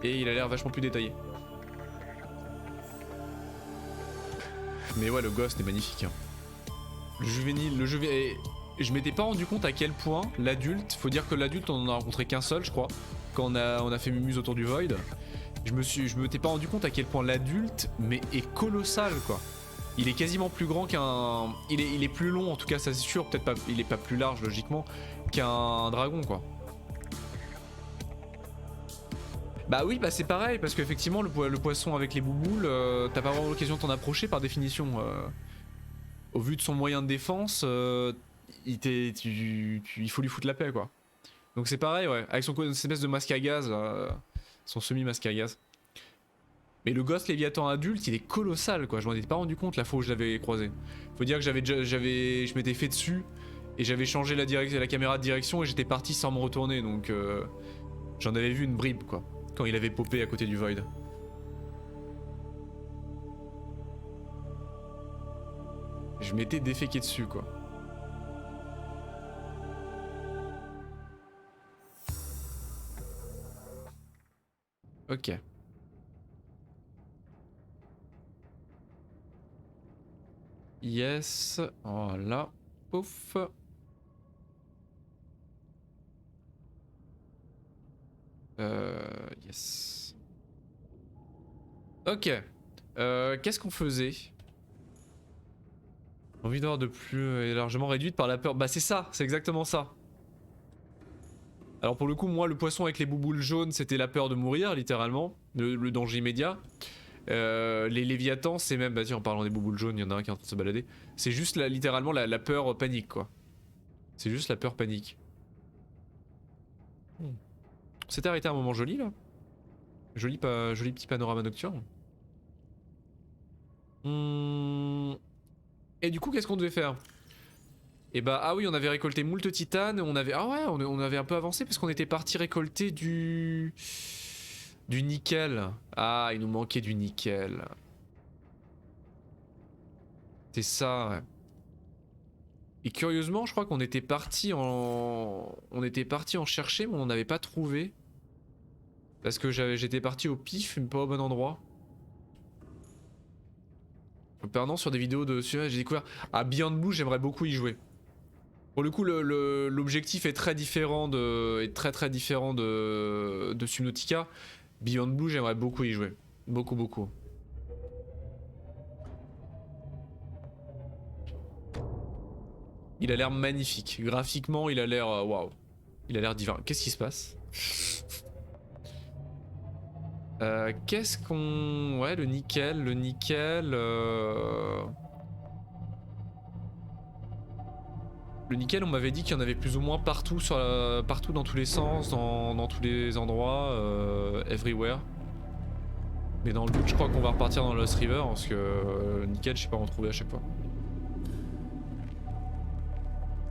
Et il a l'air vachement plus détaillé. Mais ouais, le Ghost est magnifique. Hein. Le juvénile, et je m'étais pas rendu compte à quel point l'adulte, faut dire que l'adulte on en a rencontré qu'un seul je crois, quand on a fait Mumuse autour du Void. Je m'étais pas rendu compte à quel point l'adulte mais est colossal quoi. Il est quasiment plus grand qu'un... Il est plus long en tout cas ça c'est sûr, peut-être pas, il est pas plus large logiquement qu'un dragon quoi. Bah oui bah c'est pareil parce qu'effectivement le poisson avec les bouboules, t'as pas vraiment l'occasion de t'en approcher par définition. Au vu de son moyen de défense, il faut lui foutre la paix quoi. Donc c'est pareil ouais, avec son espèce de masque à gaz, son semi-masque à gaz. Mais le Ghost Léviathan adulte, il est colossal quoi, je m'en étais pas rendu compte la fois où je l'avais croisé. Faut dire que je m'étais fait dessus et j'avais changé la caméra de direction et j'étais parti sans me retourner donc j'en avais vu une bribe quoi, quand il avait popé à côté du Void. Je m'étais déféqué dessus quoi. Ok. Yes. Voilà. Pouf. Yes. Ok. Qu'est-ce qu'on faisait? Envie d'avoir de plus largement réduite par la peur. Bah c'est ça, c'est exactement ça. Alors pour le coup, moi le poisson avec les bouboules jaunes, c'était la peur de mourir, littéralement. Le danger immédiat. Les léviathans, c'est même... Bah tiens, en parlant des bouboules jaunes, il y en a un qui est en train de se balader. C'est juste littéralement la peur panique quoi. C'est juste la peur panique. On s'était arrêté à un moment joli là. Joli petit panorama nocturne. Et du coup, qu'est-ce qu'on devait faire? Et bah, ah oui, on avait récolté moult titane, on avait... Ah ouais, on avait un peu avancé parce qu'on était parti récolter du nickel. Ah, il nous manquait du nickel. C'est ça, ouais. Et curieusement, je crois qu'on était parti en... On était parti en chercher, mais on n'avait pas trouvé. Parce que j'étais parti au pif, mais pas au bon endroit. Pardon, sur des vidéos de... J'ai découvert... Ah, Beyond Blue, j'aimerais beaucoup y jouer. Pour le coup, l'objectif est très différent très différent de Subnautica. Beyond Blue, j'aimerais beaucoup y jouer. Beaucoup, beaucoup. Il a l'air magnifique. Graphiquement, il a l'air... Waouh. Il a l'air divin. Qu'est-ce qui se passe? Qu'est-ce qu'on... Ouais, le nickel. Le nickel, on m'avait dit qu'il y en avait plus ou moins partout, partout dans tous les sens, dans tous les endroits, everywhere. Mais dans le doute, je crois qu'on va repartir dans Lost River parce que le nickel, je sais pas où en trouver à chaque fois.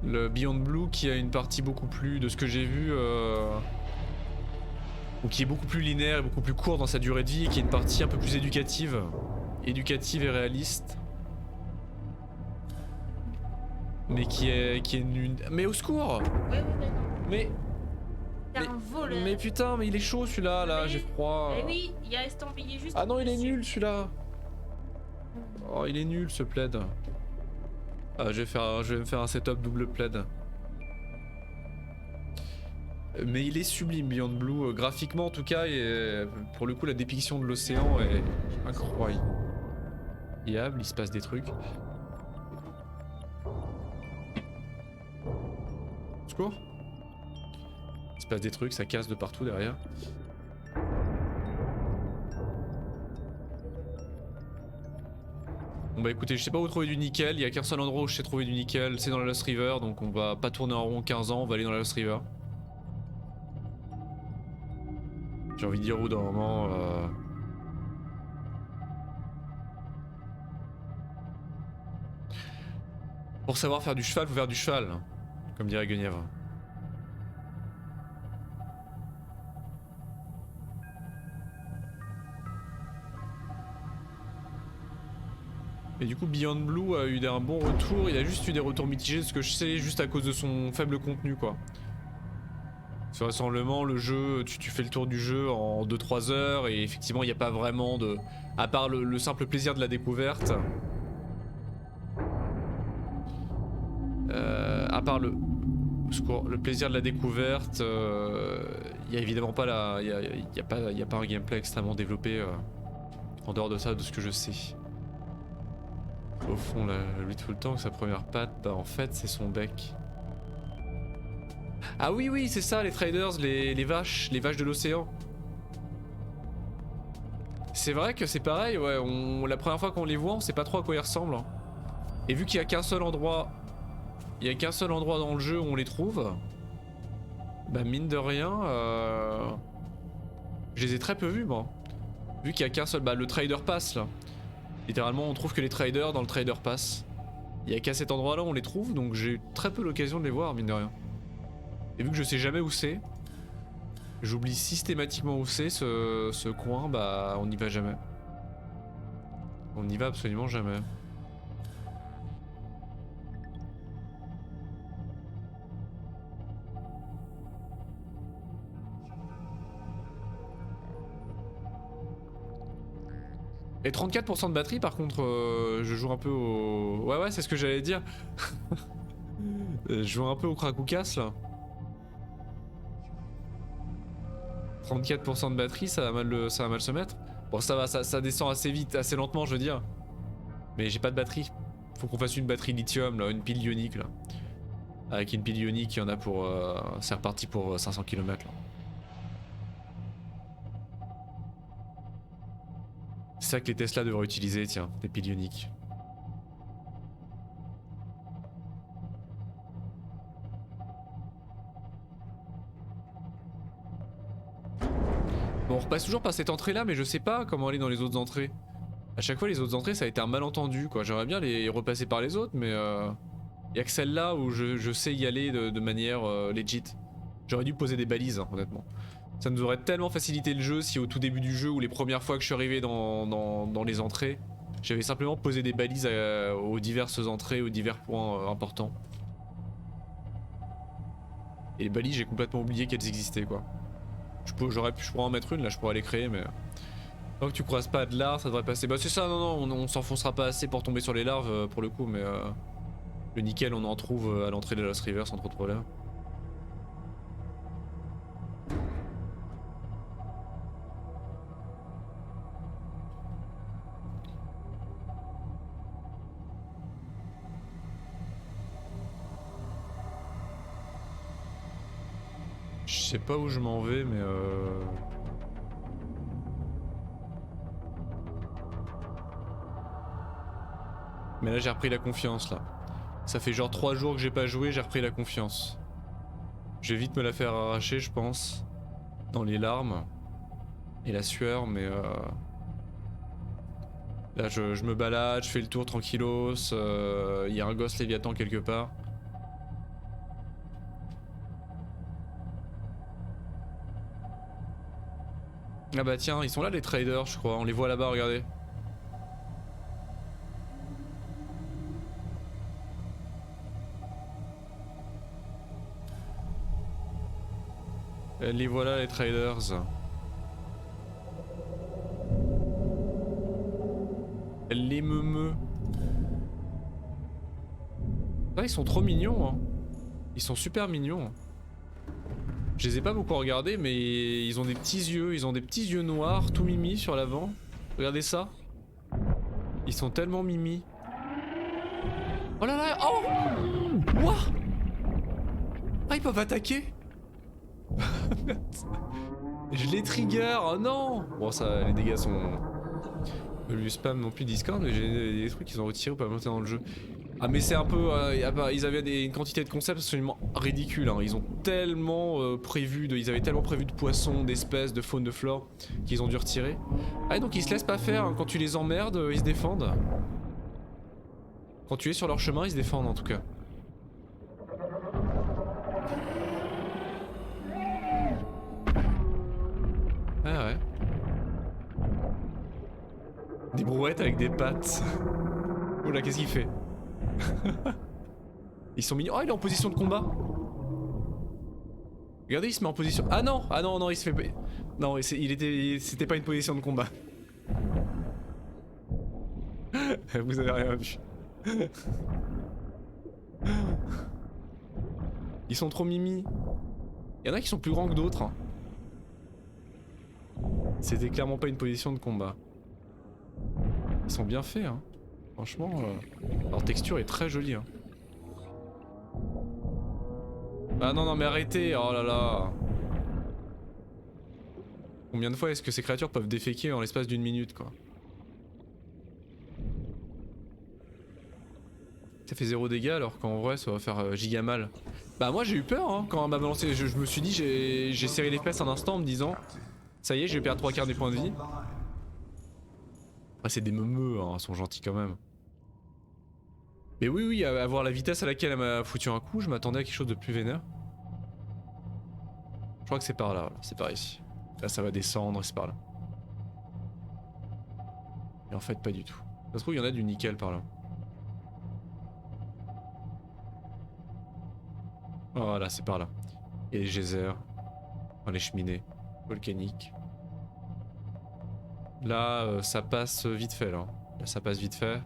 Le Beyond Blue qui a une partie beaucoup plus, de ce que j'ai vu, ou qui est beaucoup plus linéaire et beaucoup plus court dans sa durée de vie et qui est une partie un peu plus éducative et réaliste. Mais qui est nul. Mais au secours! Oui, mais non. Mais... T'es un voleur. Mais putain, mais il est chaud celui-là, là, j'ai froid. Eh oui, il y a estampillé juste. Ah non, il est dessus. nul celui-là. Oh, il est nul ce plaid. Ah, je vais me faire un setup double plaid. Mais il est sublime Beyond Blue, graphiquement en tout cas, et pour le coup la dépiction de l'océan est incroyable. Il se passe des trucs. Secours. Il se passe des trucs, ça casse de partout derrière. Bon bah écoutez, je sais pas où trouver du nickel, il y a qu'un seul endroit où je sais trouver du nickel, c'est dans la Lost River, donc on va pas tourner en rond 15 ans, on va aller dans la Lost River. J'ai envie de dire où d'un moment... Pour savoir faire du cheval, faut faire du cheval, hein, comme dirait Guenièvre. Et du coup Beyond Blue a eu un bon retour, il a juste eu des retours mitigés de ce que je sais, juste à cause de son faible contenu quoi. Ce rassemblement, le jeu, tu fais le tour du jeu en 2-3 heures et effectivement il n'y a pas vraiment de... À part le simple plaisir de la découverte. À part le plaisir de la découverte, il n'y a évidemment pas la... Il y a pas un gameplay extrêmement développé en dehors de ça, de ce que je sais. Au fond, la Beautiful Tank, sa première patte, bah en fait c'est son bec. Ah oui oui c'est ça les traders, les vaches de l'océan. C'est vrai que c'est pareil, ouais, la première fois qu'on les voit on sait pas trop à quoi ils ressemblent. Hein. Et vu qu'il y a qu'un seul endroit, dans le jeu où on les trouve, bah mine de rien, je les ai très peu vus moi. Vu qu'il y a qu'un seul, bah le Trader Pass là. Littéralement on trouve que les traders dans le Trader Pass. Il y a qu'à cet endroit là on les trouve, donc j'ai eu très peu l'occasion de les voir mine de rien. Et vu que je sais jamais où c'est, j'oublie systématiquement où c'est ce coin, bah on n'y va jamais. On n'y va absolument jamais. Et 34% de batterie par contre, je joue un peu au... Ouais c'est ce que j'allais dire. Je joue un peu au Krakoukas là. 34% de batterie, ça va mal se mettre. Bon ça va, ça descend assez vite, assez lentement je veux dire. Mais j'ai pas de batterie. Faut qu'on fasse une batterie lithium là, une pile ionique là. Avec une pile ionique, il y en a pour... c'est reparti pour 500 km là. C'est ça que les Tesla devraient utiliser, tiens, des piles ioniques. Bon, on repasse toujours par cette entrée là, mais je sais pas comment aller dans les autres entrées. À chaque fois les autres entrées ça a été un malentendu quoi, j'aimerais bien les repasser par les autres mais y'a que celle-là où je sais y aller de manière legit. J'aurais dû poser des balises hein, honnêtement. Ça nous aurait tellement facilité le jeu si au tout début du jeu ou les premières fois que je suis arrivé dans les entrées, j'avais simplement posé des balises aux diverses entrées, aux divers points importants. Et les balises j'ai complètement oublié qu'elles existaient quoi. Je pourrais en mettre une là, je pourrais les créer mais... Tant que tu croises pas de larves, ça devrait passer. Bah c'est ça, non, on s'enfoncera pas assez pour tomber sur les larves pour le coup, mais le nickel on en trouve à l'entrée de Lost River sans trop de problème. Je sais pas où je m'en vais, mais mais là j'ai repris la confiance là. Ça fait genre 3 jours que j'ai pas joué, j'ai repris la confiance. Je vais vite me la faire arracher je pense. Dans les larmes. Et la sueur mais là je me balade, je fais le tour tranquillos. Il y a un gosse Léviathan quelque part. Ah bah tiens, ils sont là les traders je crois, on les voit là-bas, regardez. Les voilà les traders. Les meumeux. Ah, ils sont trop mignons hein. Ils sont super mignons. Je les ai pas beaucoup regardés mais ils ont des petits yeux noirs tout mimi sur l'avant. Regardez ça. Ils sont tellement mimi. Oh là là, oh What? Ah ils peuvent attaquer. Je les trigger, oh non. Bon ça, les dégâts sont... Le spam non plus Discord mais j'ai des trucs qu'ils ont retirés pour pas monter dans le jeu. Ah mais c'est un peu... ils avaient une quantité de concepts absolument ridicule hein. Ils ont tellement prévu ils avaient tellement prévu de poissons, d'espèces, de faune, de flore qu'ils ont dû retirer. Ah donc ils se laissent pas faire hein. Quand tu les emmerdes, ils se défendent. Quand tu es sur leur chemin, ils se défendent en tout cas. Ah ouais. Des brouettes avec des pattes. Oula, qu'est-ce qu'il fait? Ils sont mignons. Oh, il est en position de combat. Regardez, il se met en position. Ah non, non, il se fait. Non, c'était pas une position de combat. Vous avez rien vu. Ils sont trop mimi. Il y en a qui sont plus grands que d'autres. Hein. C'était clairement pas une position de combat. Ils sont bien faits, hein. Franchement, leur texture est très jolie. Hein. Ah non, non, mais arrêtez, oh là là. Combien de fois est-ce que ces créatures peuvent déféquer en l'espace d'une minute, quoi? Ça fait 0 dégâts alors qu'en vrai ça va faire giga mal. Bah moi j'ai eu peur hein, quand on m'a balancé, je me suis dit, j'ai serré les fesses un instant en me disant ça y est, je vais perdre 3/4 des points de vie. Après c'est des meumeux, hein, ils sont gentils quand même. Mais oui oui, à voir la vitesse à laquelle elle m'a foutu un coup, je m'attendais à quelque chose de plus vénère. Je crois que c'est par là, c'est par ici. Là ça va descendre, c'est par là. Et en fait pas du tout. Ça se trouve il y en a du nickel par là. Voilà, c'est par là. Il y a les geysers, enfin, les cheminées volcaniques. Là, ça passe vite fait, là. Là, ça passe vite fait.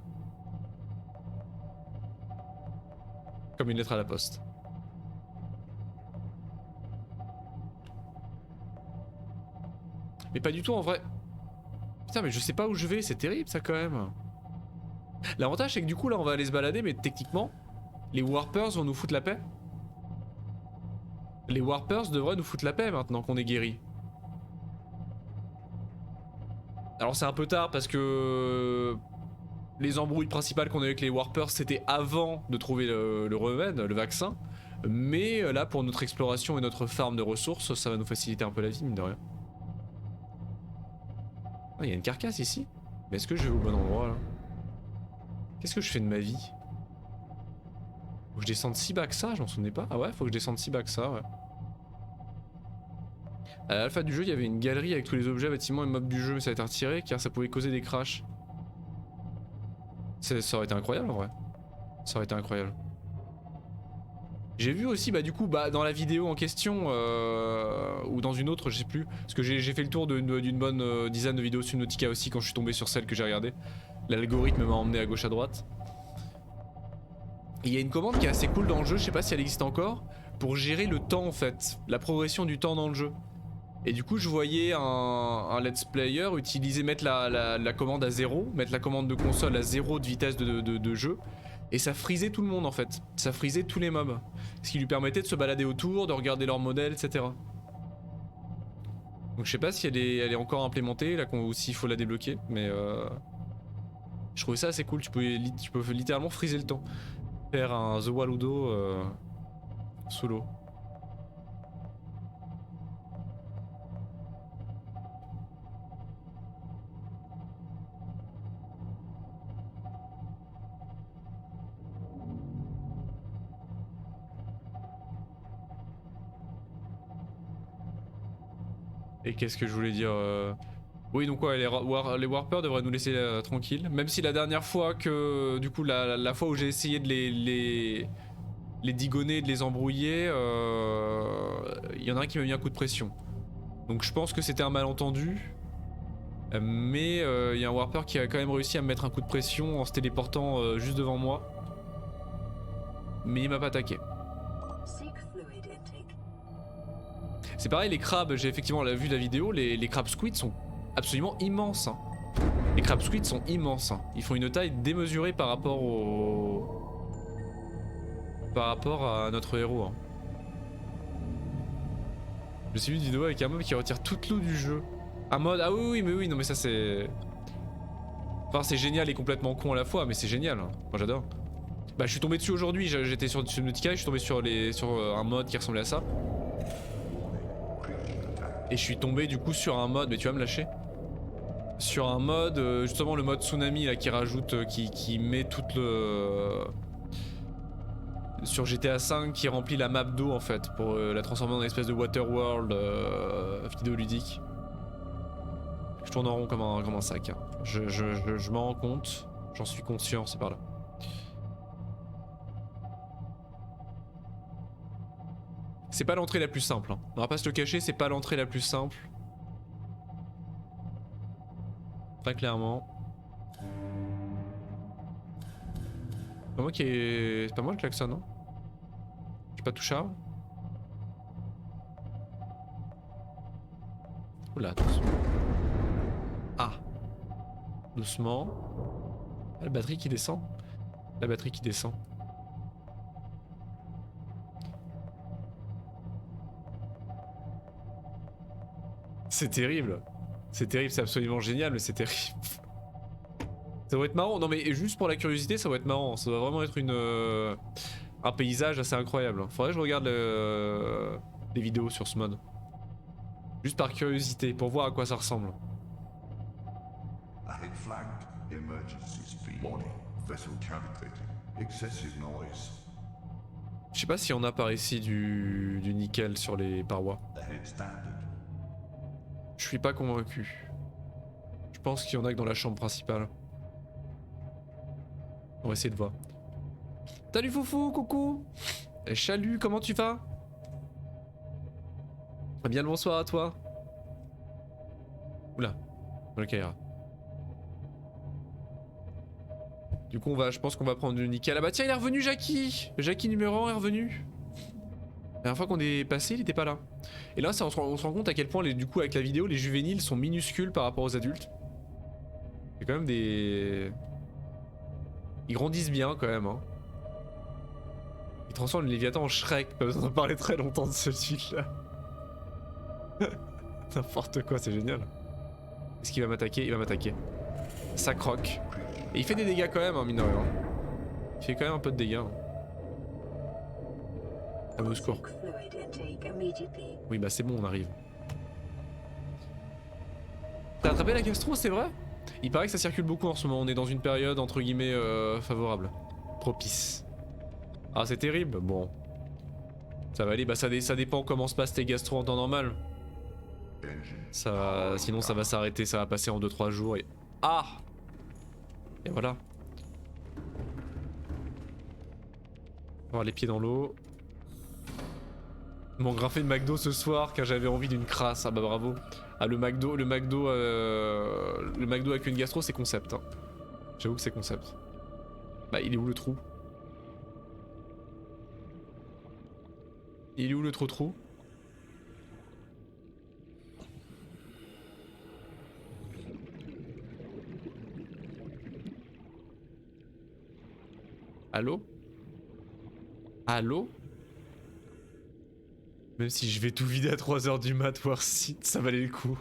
Comme une lettre à la poste. Mais pas du tout, en vrai. Putain, mais je sais pas où je vais, c'est terrible, ça, quand même. L'avantage, c'est que du coup, là, on va aller se balader, mais techniquement, les Warpers vont nous foutre la paix. Les Warpers devraient nous foutre la paix maintenant qu'on est guéri. Alors c'est un peu tard parce que les embrouilles principales qu'on a avec les Warpers c'était avant de trouver le remède, le vaccin. Mais là pour notre exploration et notre farm de ressources, ça va nous faciliter un peu la vie mine de rien. Ah, il y a une carcasse ici. Mais est-ce que je vais au bon endroit là? Qu'est-ce que je fais de ma vie? Faut que je descende si bas que ça, j'en souvenais pas. Ah ouais, faut que je descende si bas que ça, ouais. À l'alpha du jeu, il y avait une galerie avec tous les objets, bâtiments et mobs du jeu, mais ça a été retiré car ça pouvait causer des crashs. Ça aurait été incroyable en vrai. Ça aurait été incroyable. J'ai vu aussi, bah du coup, bah dans la vidéo en question, ou dans une autre, je sais plus, parce que j'ai fait le tour d'une bonne dizaine de vidéos Subnautica aussi quand je suis tombé sur celle que j'ai regardée. L'algorithme m'a emmené à gauche à droite. Et il y a une commande qui est assez cool dans le jeu, je sais pas si elle existe encore, pour gérer le temps en fait, la progression du temps dans le jeu. Et du coup je voyais un let's player mettre la commande à 0, mettre la commande de console à 0 de vitesse de jeu. Et ça frisait tout le monde en fait, ça frisait tous les mobs. Ce qui lui permettait de se balader autour, de regarder leurs modèles, etc. Donc je sais pas si elle est encore implémentée là, ou s'il faut la débloquer, mais je trouvais ça assez cool, tu peux littéralement friser le temps. Faire un The Waludo sous l'eau. Et qu'est-ce que je voulais dire Oui donc ouais, les Warpers devraient nous laisser tranquilles. Même si la dernière fois que... Du coup la fois où j'ai essayé de les digonner, de les embrouiller, il y en a un qui m'a mis un coup de pression. Donc je pense que c'était un malentendu. Mais il y a un Warper qui a quand même réussi à me mettre un coup de pression en se téléportant juste devant moi. Mais il m'a pas attaqué. C'est pareil, les crabes, j'ai effectivement vu la vidéo, les crabes squid sont absolument immenses. Hein. Les crabes squid sont immenses. Hein. Ils font une taille démesurée par rapport à notre héros. Hein. Je me suis vu une vidéo avec un mob qui retire toute l'eau du jeu. Un mode, ah oui, mais oui, non mais ça c'est... Enfin c'est génial et complètement con à la fois, mais c'est génial. Hein. Moi j'adore. Bah je suis tombé dessus aujourd'hui, j'étais sur Subnautica et je suis tombé sur un mode qui ressemblait à ça. Et je suis tombé du coup sur un mode, mais tu vas me lâcher. Sur un mode, justement le mode tsunami là qui rajoute, qui met toute le... Sur GTA V qui remplit la map d'eau en fait, pour la transformer en une espèce de waterworld vidéoludique. Je tourne en rond comme un sac. Hein. Je m'en rends compte, j'en suis conscient, c'est par là. C'est pas l'entrée la plus simple. Hein. On va pas se le cacher, c'est pas l'entrée la plus simple. Très clairement. C'est pas moi qui est... C'est pas moi le klaxon, hein. J'ai pas touché à... Oula, attention. Ah. Doucement. Ah, la batterie qui descend. La batterie qui descend. C'est terrible. C'est terrible, c'est absolument génial, mais c'est terrible. Ça va être marrant. Non mais juste pour la curiosité, ça va être marrant. Ça va vraiment être un paysage assez incroyable. Faudrait que je regarde les vidéos sur ce mode. Juste par curiosité, pour voir à quoi ça ressemble. Ahead flagged. Emergency speed. Warning. Vessel counterfeit. Excessive noise. Je sais pas si on a par ici du nickel sur les parois. Ahead standard. Je suis pas convaincu. Je pense qu'il y en a que dans la chambre principale. On va essayer de voir. Salut Foufou, coucou. Et Chalut, comment tu vas? Bien le bonsoir à toi. Oula, le Kaira. Du coup, je pense qu'on va prendre du nickel. Ah bah tiens, il est revenu, Jackie. Jackie numéro 1 est revenu. La dernière fois qu'on est passé, il était pas là. Et là, on se rend compte à quel point, du coup, avec la vidéo, les juvéniles sont minuscules par rapport aux adultes. C'est quand même des... Ils grandissent bien quand même. Hein. Ils transforment le Léviathan en Shrek. Pas besoin d'en parler très longtemps de ce truc-là. N'importe quoi, c'est génial. Est-ce qu'il va m'attaquer? Il va m'attaquer. Ça croque. Et il fait des dégâts quand même, hein, mine de rien. Il fait quand même un peu de dégâts. Hein. Ah, mais au secours. Oui, bah c'est bon, on arrive. T'as attrapé la gastro, c'est vrai? Il paraît que ça circule beaucoup en ce moment. On est dans une période entre guillemets favorable. Propice. Ah, c'est terrible. Bon. Ça va aller. Bah, ça dépend comment se passent tes gastro en temps normal. Ça, sinon, ça va s'arrêter. Ça va passer en 2-3 jours. Et... Ah! Et voilà. Avoir les pieds dans l'eau. Mon grimpé de McDo ce soir car j'avais envie d'une crasse. Ah bah bravo. Ah le McDo avec une gastro c'est concept. Hein. J'avoue que c'est concept. Bah il est où le trou? Il est où le trou? Allô? Allô? Même si je vais tout vider à 3h du mat, voir si ça valait le coup.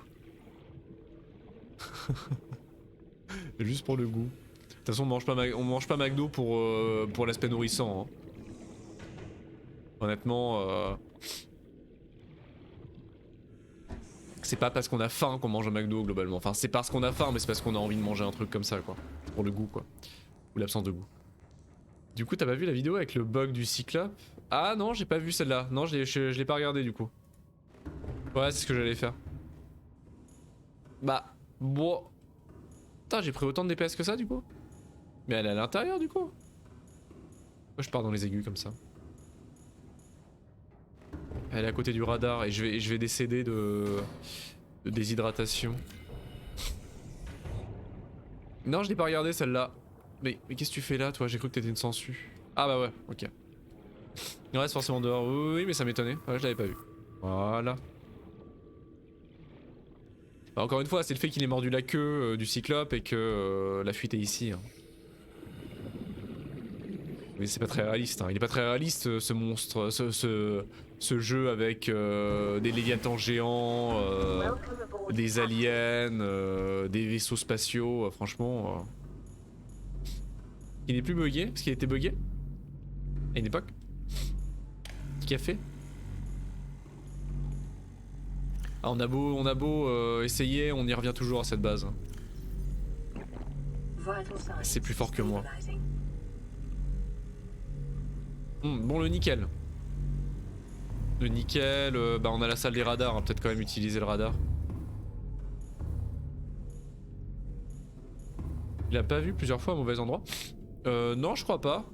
Juste pour le goût. De toute façon, on mange pas McDo pour l'aspect nourrissant. Hein. Honnêtement, c'est pas parce qu'on a faim qu'on mange un McDo globalement. Enfin, c'est parce qu'on a faim, mais c'est parce qu'on a envie de manger un truc comme ça, quoi. Pour le goût, quoi. Ou l'absence de goût. Du coup, t'as pas vu la vidéo avec le bug du cyclope? Ah non, j'ai pas vu celle-là. Non, je l'ai pas regardé du coup. Ouais, c'est ce que j'allais faire. Bah, bon. Putain, j'ai pris autant de DPS que ça du coup? Mais elle est à l'intérieur du coup? Moi, je pars dans les aigus comme ça. Elle est à côté du radar et je vais décéder de déshydratation. Non, je l'ai pas regardé celle-là. Mais qu'est-ce que tu fais là, toi? J'ai cru que t'étais une sangsue. Ah bah ouais, ok. Il reste forcément dehors. Oui, mais ça m'étonnait. Ouais, je l'avais pas vu. Voilà. Bah, encore une fois, c'est le fait qu'il ait mordu la queue du cyclope et que la fuite est ici. Hein. Mais c'est pas très réaliste. Hein. Il est pas très réaliste ce monstre, ce jeu avec des léviathans géants, des aliens, des vaisseaux spatiaux. Franchement. Il n'est plus bugué parce qu'il était bugué à une époque. Qu'est-ce qu'il a fait? Ah, on a beau essayer, on y revient toujours à cette base. C'est plus fort que moi. Bon, le nickel. Le nickel, bah on a la salle des radars, hein, peut-être quand même utiliser le radar. Il a pas vu plusieurs fois à mauvais endroit? Non, je crois pas.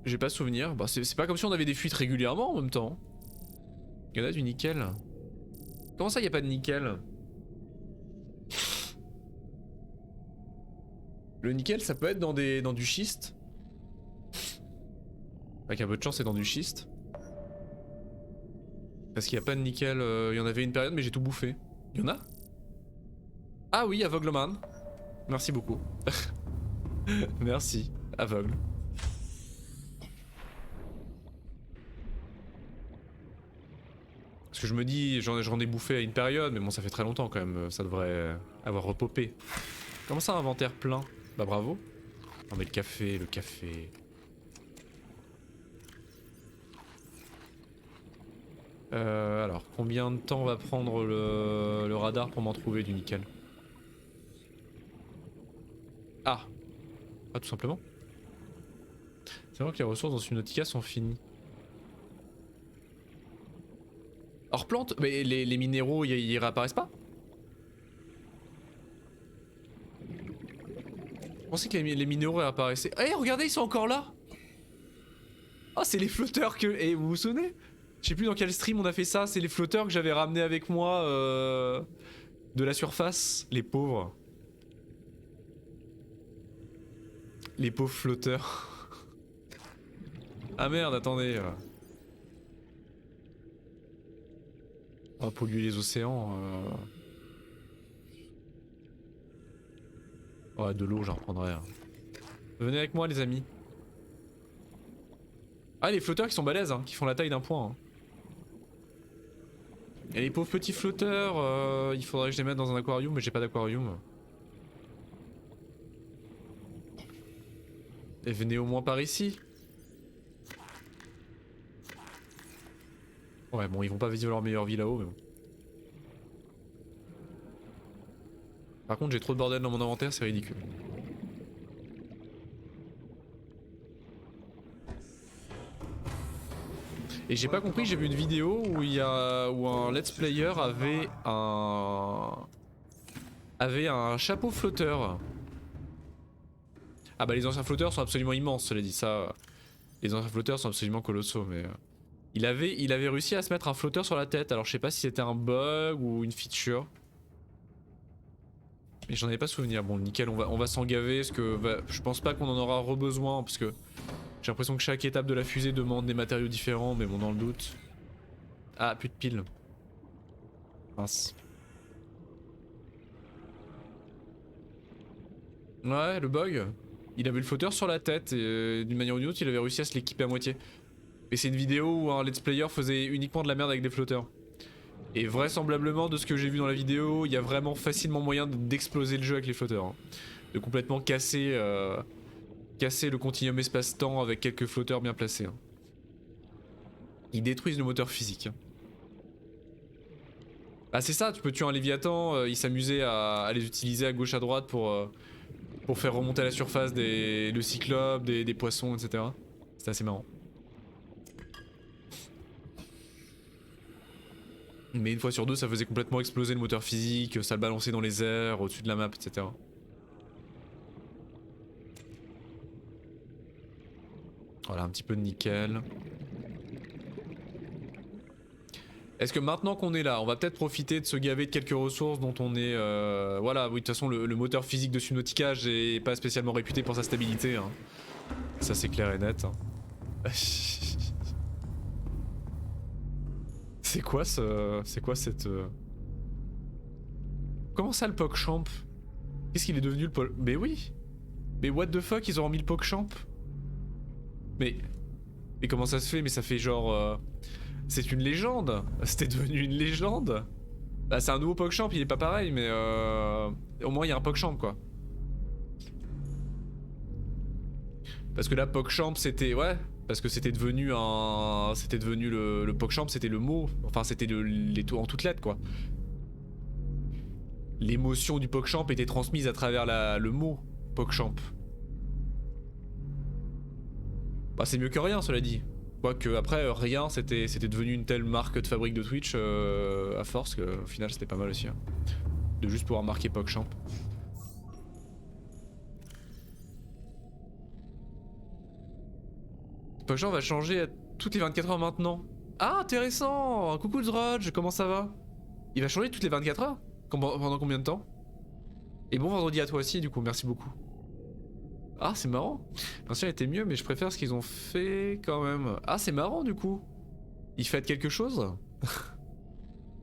J'ai pas souvenir. Bah, c'est pas comme si on avait des fuites régulièrement en même temps. Il y en a du nickel. Comment ça, y a pas de nickel? Le nickel, ça peut être dans du schiste. Avec un peu de chance, c'est dans du schiste. Parce qu'il n'y a pas de nickel. Il y en avait une période, mais j'ai tout bouffé. Il y en a? Ah oui, aveugleman. Merci beaucoup. Merci, aveugle. Parce que je me dis, j'en ai bouffé à une période, mais bon, ça fait très longtemps quand même. Ça devrait avoir repopé. Comment ça, inventaire plein? Bah bravo. Non mais le café, le café. Alors, combien de temps va prendre le radar pour m'en trouver du nickel? Ah, tout simplement. C'est vrai que les ressources dans Subnautica sont finies. Hors plante, mais les minéraux, ils réapparaissent pas? Je pensais que les minéraux réapparaissaient. Eh, regardez, ils sont encore là! Ah, c'est les flotteurs que... Eh, vous vous souvenez? Je sais plus dans quel stream on a fait ça, c'est les flotteurs que j'avais ramenés avec moi de la surface. Les pauvres. Les pauvres flotteurs. Ah merde, attendez. On va polluer les océans. Ouais, de l'eau, j'en reprendrai. Venez avec moi, les amis. Ah, les flotteurs qui sont balèzes, hein, qui font la taille d'un point. Hein. Et les pauvres petits flotteurs, il faudrait que je les mette dans un aquarium, mais j'ai pas d'aquarium. Et venez au moins par ici. Ouais, bon, ils vont pas vivre leur meilleure vie là-haut, mais bon. Par contre, j'ai trop de bordel dans mon inventaire, c'est ridicule. Et j'ai pas compris, j'ai vu une vidéo où où un let's player avait un chapeau flotteur. Ah bah les anciens flotteurs sont absolument immenses, cela dit ça. Les anciens flotteurs sont absolument colossaux, mais il avait réussi à se mettre un flotteur sur la tête. Alors je sais pas si c'était un bug ou une feature. Mais j'en avais pas souvenir. Bon, nickel, on va s'en gaver parce que je pense pas qu'on en aura re-besoin parce que j'ai l'impression que chaque étape de la fusée demande des matériaux différents, mais bon, dans le doute. Ah, plus de piles. Mince. Ouais, le bug. Il avait le flotteur sur la tête et d'une manière ou d'une autre, il avait réussi à se l'équiper à moitié. Et c'est une vidéo où un let's player faisait uniquement de la merde avec des flotteurs. Et vraisemblablement, de ce que j'ai vu dans la vidéo, il y a vraiment facilement moyen d'exploser le jeu avec les flotteurs. Hein. De complètement casser le continuum espace-temps avec quelques flotteurs bien placés. Hein. Ils détruisent le moteur physique. Hein. Bah c'est ça, tu peux tuer un Léviathan, il s'amusait à les utiliser à gauche à droite pour faire remonter à la surface le cyclope, des poissons, etc. C'était assez marrant. Mais une fois sur deux, ça faisait complètement exploser le moteur physique, ça le balançait dans les airs, au-dessus de la map, etc. Voilà, un petit peu de nickel. Est-ce que maintenant qu'on est là, on va peut-être profiter de se gaver de quelques ressources dont on est... Voilà, oui, de toute façon, le moteur physique de Subnautica n'est pas spécialement réputé pour sa stabilité. Hein. Ça, c'est clair et net. Hein. C'est quoi cette... Comment ça, le PogChamp? Qu'est-ce qu'il est devenu le pol... Mais oui. Mais what the fuck, ils ont remis le PogChamp? Mais comment ça se fait? Mais ça fait genre... C'est une légende. C'était devenu une légende. Bah c'est un nouveau PogChamp, il est pas pareil, mais au moins il y a un PogChamp quoi. Parce que là PogChamp c'était... Ouais, parce que c'était devenu un... C'était devenu le PogChamp, c'était le mot. Enfin c'était en toutes lettres quoi. L'émotion du PogChamp était transmise à travers le mot PogChamp. Bah c'est mieux que rien cela dit. Quoique après rien c'était devenu une telle marque de fabrique de Twitch à force qu'au final c'était pas mal aussi. Hein. De juste pouvoir marquer PogChamp. Pochon va changer à toutes les 24 heures maintenant. Ah, intéressant. Coucou Zrodge, comment ça va? Il va changer toutes les 24 heures? Pendant combien de temps? Et bon vendredi à toi aussi, du coup, merci beaucoup. Ah, c'est marrant. L'ancien était mieux, mais je préfère ce qu'ils ont fait quand même. Ah, c'est marrant, du coup. Ils fêtent quelque chose?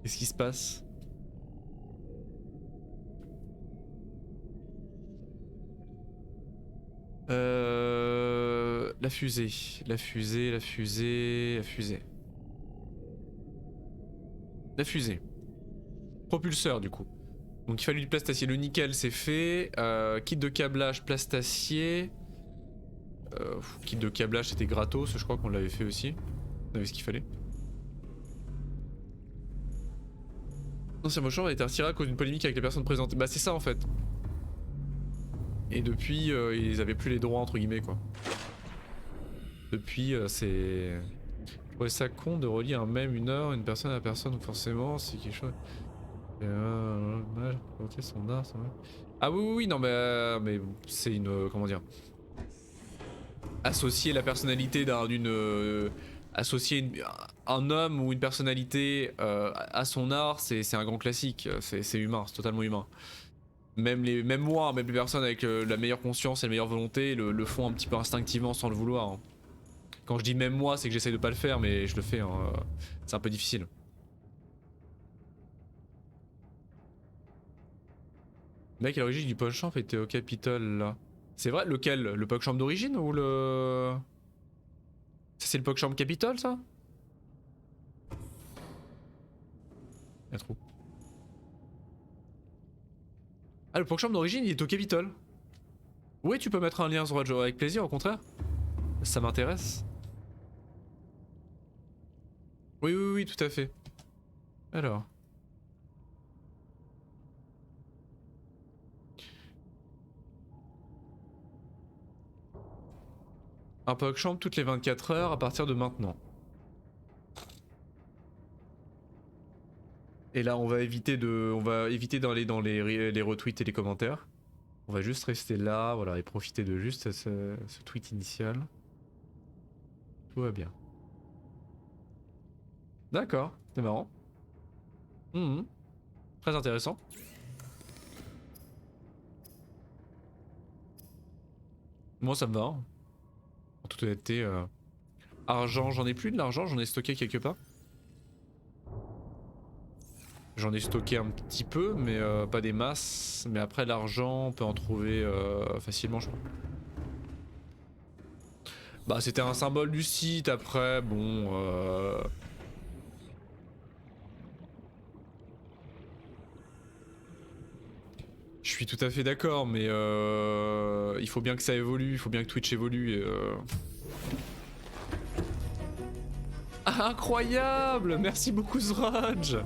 Qu'est-ce qui se passe? La fusée, la fusée, la fusée, la fusée. La fusée. Propulseur du coup. Donc il fallait du plastacier. Le nickel c'est fait. Kit de câblage plastacier. Kit de câblage c'était gratos, je crois qu'on l'avait fait aussi. On avait ce qu'il fallait. L'ancien Mochon a été retiré à cause d'une polémique avec les personnes présentes. Bah c'est ça en fait. Et depuis ils avaient plus les droits entre guillemets quoi. Depuis c'est... Je trouvais ça con de relier un même une heure, une personne à personne, donc forcément c'est quelque chose... son art, ça va. Ah oui, non mais c'est une... comment dire... Associer la personnalité associer un homme ou une personnalité à son art, c'est un grand classique, c'est humain, c'est totalement humain. Même les personnes avec la meilleure conscience et la meilleure volonté le font un petit peu instinctivement sans le vouloir. Hein. Quand je dis même moi, c'est que j'essaye de pas le faire, mais je le fais, hein. C'est un peu difficile. Le mec à l'origine du PogChamp était au Capitole là. C'est vrai, lequel? Le PogChamp d'origine ou le... Ça c'est le PogChamp Capitole ça? Y'a trop. Ah le PogChamp d'origine il est au Capitole. Oui tu peux mettre un lien sur Joe avec plaisir au contraire. Ça m'intéresse. Oui, tout à fait. Alors. Un PogChamp toutes les 24 heures à partir de maintenant. Et là on va éviter d'aller dans les retweets et les commentaires. On va juste rester là, voilà, et profiter de juste ce tweet initial. Tout va bien. D'accord, c'est marrant. Très intéressant. Moi ça me va. Hein. En toute honnêteté, argent, j'en ai plus de l'argent, j'en ai stocké quelque part. J'en ai stocké un petit peu, mais pas des masses. Mais après l'argent, on peut en trouver facilement, je crois. Bah c'était un symbole du site, après, bon... Je suis tout à fait d'accord, mais il faut bien que ça évolue, il faut bien que Twitch évolue et Ah, incroyable! Merci beaucoup Zrodge!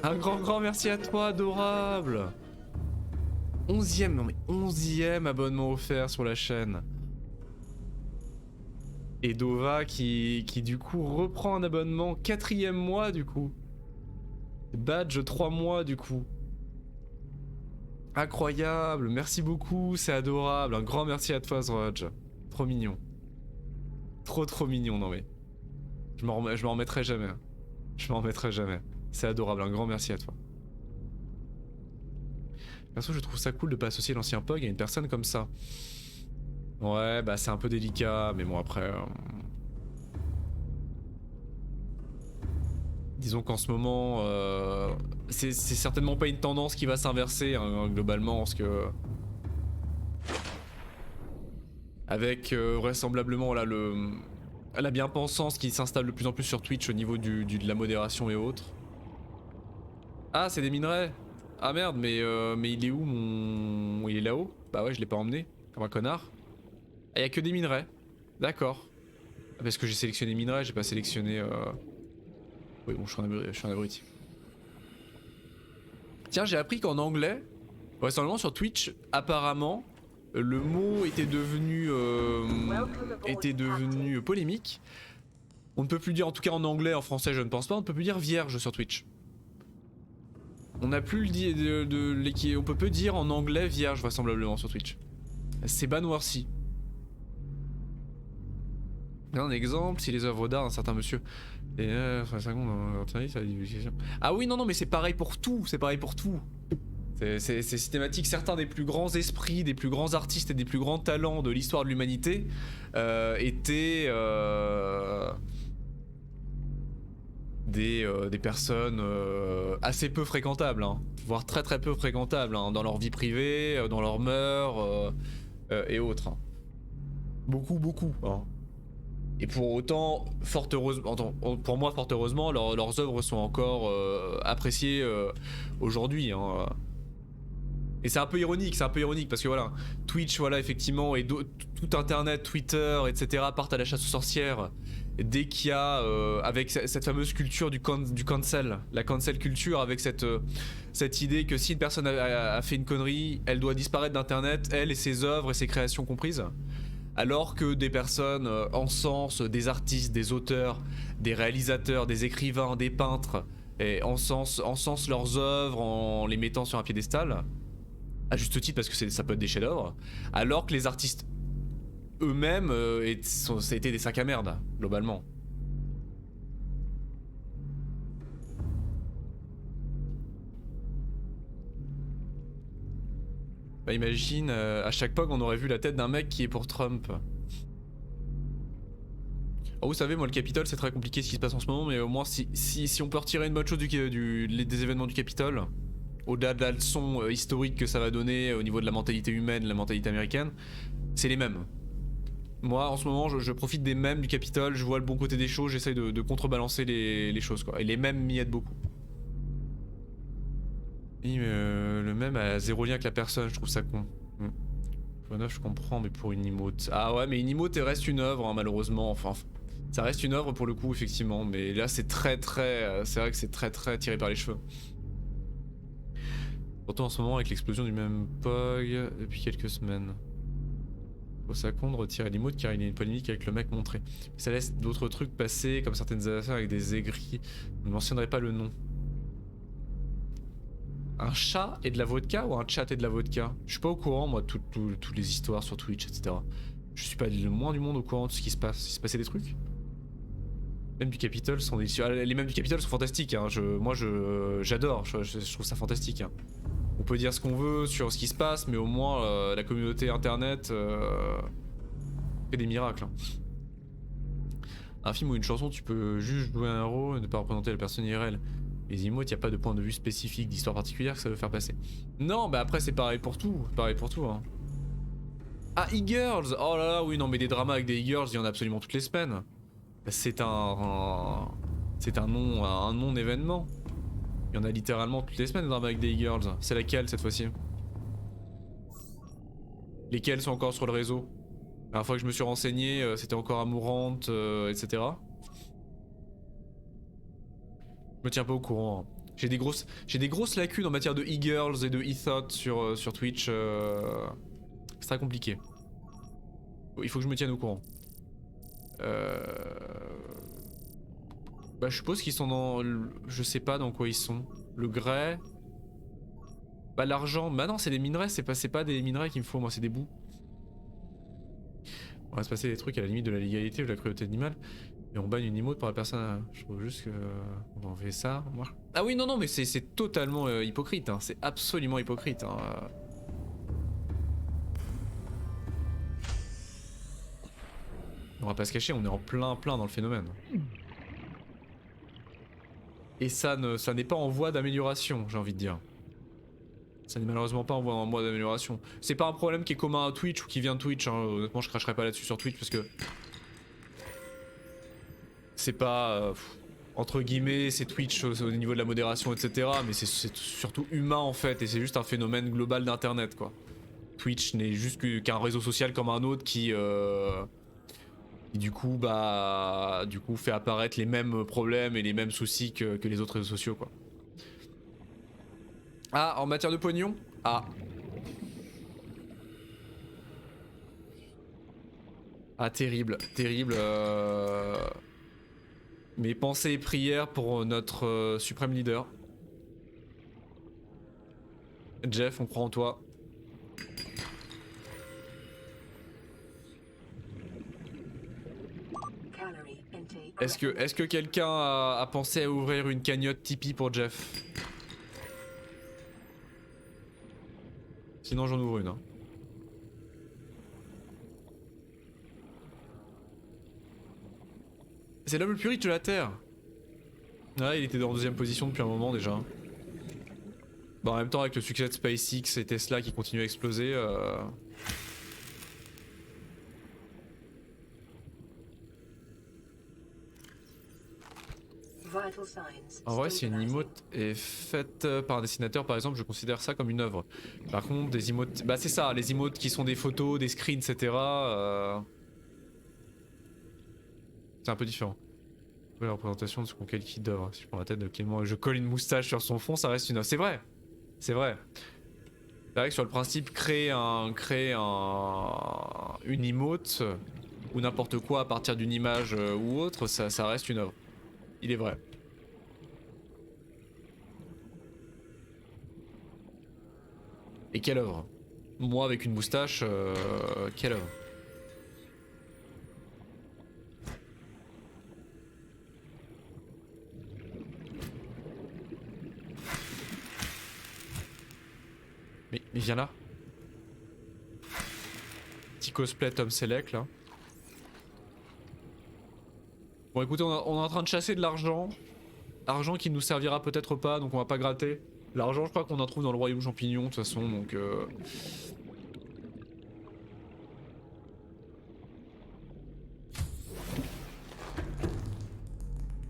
Un grand merci à toi, adorable! 11ème, non mais 11ème abonnement offert sur la chaîne. Et Dova qui du coup reprend un abonnement 4ème mois du coup. Badge 3 mois du coup. Incroyable, merci beaucoup, c'est adorable. Un grand merci à toi Zrodge. Trop mignon. Trop mignon, non mais. Je m'en remettrai jamais. Je m'en remettrai jamais. C'est adorable, un grand merci à toi. Perso, je trouve ça cool de pas associer l'ancien Pog à une personne comme ça. Ouais, bah c'est un peu délicat, mais bon après... Disons qu'en ce moment, c'est certainement pas une tendance qui va s'inverser hein, globalement, parce que... Avec vraisemblablement là la bien-pensance qui s'installe de plus en plus sur Twitch au niveau de la modération et autres. Ah, c'est des minerais. Ah merde, mais il est où mon... Il est là-haut? Bah ouais, je l'ai pas emmené, comme un connard. Ah, y'a que des minerais. D'accord. Ah, parce que j'ai sélectionné minerais, j'ai pas sélectionné... Oui, bon, je suis un abruti. Tiens, j'ai appris qu'en anglais, vraisemblablement sur Twitch, apparemment, le mot était devenu polémique. On ne peut plus dire, en tout cas en anglais, en français je ne pense pas, on ne peut plus dire vierge sur Twitch. On n'a plus on peut peu dire en anglais vierge vraisemblablement sur Twitch. C'est ban noirci. Un exemple, si les œuvres d'art d'un certain monsieur. Et 5 secondes dans l'internet, ça a divulgation. Ah oui, non, non, mais c'est pareil pour tout, c'est pareil pour tout. C'est systématique. Certains des plus grands esprits, des plus grands artistes et des plus grands talents de l'histoire de l'humanité étaient des personnes assez peu fréquentables, hein, voire très très peu fréquentables hein, dans leur vie privée, dans leurs mœurs et autres. Hein. Beaucoup, beaucoup. Hein. Et pour autant, fort heureusement, pour moi, fort heureusement, leurs œuvres sont encore appréciées aujourd'hui. Hein. Et c'est un peu ironique parce que voilà, Twitch, voilà, effectivement, et tout internet, Twitter, etc. partent à la chasse aux sorcières dès qu'il y a, avec cette fameuse culture du cancel, la cancel culture, avec cette idée que si une personne a fait une connerie, elle doit disparaître d'internet, elle et ses œuvres et ses créations comprises. Alors que des personnes encensent des artistes, des auteurs, des réalisateurs, des écrivains, des peintres, et encensent leurs œuvres en les mettant sur un piédestal, à juste titre parce que ça peut être des chefs-d'œuvre, alors que les artistes eux-mêmes ça a été des sacs à merde, globalement. Bah imagine, à chaque POG on aurait vu la tête d'un mec qui est pour Trump. Oh, vous savez, moi le Capitole c'est très compliqué ce qui se passe en ce moment, mais au moins si on peut retirer une bonne chose des événements du Capitole, au-delà de la leçon historique que ça va donner au niveau de la mentalité humaine, la mentalité américaine, c'est les mêmes. Moi en ce moment je profite des mèmes du Capitole, je vois le bon côté des choses, j'essaye de contrebalancer les choses quoi, et les mèmes m'y aident beaucoup. Oui, mais le mème a zéro lien avec la personne, je trouve ça con. Je comprends, mais pour une emote. Ah ouais, mais une emote reste une œuvre, hein, malheureusement. Enfin, ça reste une œuvre pour le coup, effectivement. Mais là, c'est très. C'est vrai que c'est très tiré par les cheveux. Surtout en ce moment, avec l'explosion du même POG depuis quelques semaines. Osakon de retirer l'emote car il y a une polémique avec le mec montré. Ça laisse d'autres trucs passer, comme certaines affaires avec des aigris. Je ne mentionnerai pas le nom. Un chat et de la vodka ou un chat et de la vodka? Je suis pas au courant moi de toutes les histoires sur Twitch, etc. Je suis pas le moins du monde au courant de ce qui se passe. Il se passait des trucs? Même du Capitole sont des... Les mêmes du Capitole sont fantastiques, hein. Moi j'adore, je trouve ça fantastique. Hein. On peut dire ce qu'on veut sur ce qui se passe, mais au moins la communauté internet fait des miracles. Hein. Un film ou une chanson, tu peux juste jouer un héros et ne pas représenter la personne IRL. Les emotes, y a pas de point de vue spécifique, d'histoire particulière que ça veut faire passer. Non, bah après c'est pareil pour tout, hein. Ah, e-girls! Oh là là, oui, non mais des dramas avec des e-girls, il y en a absolument toutes les semaines. C'est un non-événement. Il y en a littéralement toutes les semaines des dramas avec des e-girls. C'est laquelle cette fois-ci? Lesquelles sont encore sur le réseau? La dernière fois que je me suis renseigné, c'était encore Amourante, etc. Je me tiens pas au courant. J'ai des grosses lacunes en matière de e-girls et de e-thought sur Twitch. C'est très compliqué. Il faut que je me tienne au courant. Bah je suppose qu'ils sont dans... Je sais pas dans quoi ils sont. Le grès. Bah l'argent. Bah non c'est des minerais, c'est pas des minerais qu'il me faut moi, c'est des bouts. On va se passer des trucs à la limite de la légalité ou de la cruauté animale. Et on banne une emote par la personne. Je trouve juste que on fait ça. Moi. Ah oui non non mais c'est totalement hypocrite. Hein. C'est absolument hypocrite. Hein. On va pas se cacher, on est en plein dans le phénomène. Et ça n'est pas en voie d'amélioration, j'ai envie de dire. Ça n'est malheureusement pas en voie d'amélioration. C'est pas un problème qui est commun à Twitch ou qui vient de Twitch. Hein. Honnêtement je cracherai pas là-dessus sur Twitch parce que c'est pas entre guillemets c'est Twitch au niveau de la modération etc, mais c'est surtout humain en fait et c'est juste un phénomène global d'internet quoi. Twitch n'est juste qu'un réseau social comme un autre qui du coup fait apparaître les mêmes problèmes et les mêmes soucis que les autres réseaux sociaux quoi. Ah, en matière de pognon? Ah. Ah terrible. Mes pensées et prières pour notre suprême leader. Jeff, on croit en toi. Est-ce que quelqu'un a pensé à ouvrir une cagnotte Tipeee pour Jeff? Sinon j'en ouvre une. Hein. C'est l'homme le plus riche de la Terre. Ouais, il était en deuxième position depuis un moment déjà. Bon, en même temps, avec le succès de SpaceX et Tesla qui continuent à exploser. En vrai, si une emote est faite par un dessinateur, par exemple, je considère ça comme une œuvre. Par contre, des emotes. Bah, c'est ça, les emotes qui sont des photos, des screens, etc. C'est un peu différent. La représentation de ce qu'on qualifie d'œuvre. Si je prends la tête de Clément et je colle une moustache sur son fond, ça reste une œuvre. C'est vrai. C'est vrai. C'est vrai que sur le principe, créer une emote ou n'importe quoi à partir d'une image ou autre, ça reste une œuvre. Il est vrai. Et quelle œuvre? Moi avec une moustache, quelle œuvre? Mais viens là. Petit cosplay Tom Selleck là. Bon écoutez, on est en train de chasser de l'argent. Argent qui ne nous servira peut-être pas, donc on va pas gratter. L'argent je crois qu'on en trouve dans le royaume champignon de toute façon, donc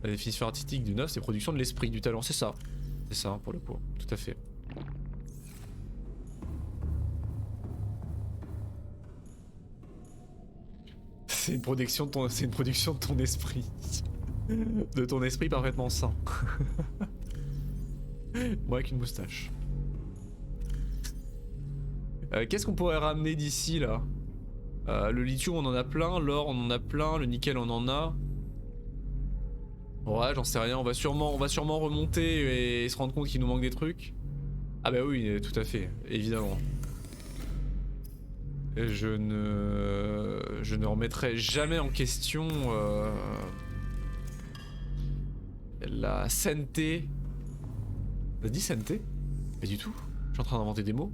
La définition artistique d'une œuvre, c'est production de l'esprit, du talent, c'est ça. C'est ça pour le coup, tout à fait. C'est une production de ton esprit. De ton esprit parfaitement sain. Moi avec une moustache. Qu'est-ce qu'on pourrait ramener d'ici là? Le lithium on en a plein, l'or on en a plein, le nickel on en a. Ouais, j'en sais rien, on va sûrement remonter et se rendre compte qu'il nous manque des trucs. Ah bah oui, tout à fait, évidemment. Je ne remettrai jamais en question la sainteté. T'as dit sainteté? Pas du tout. Je suis en train d'inventer des mots.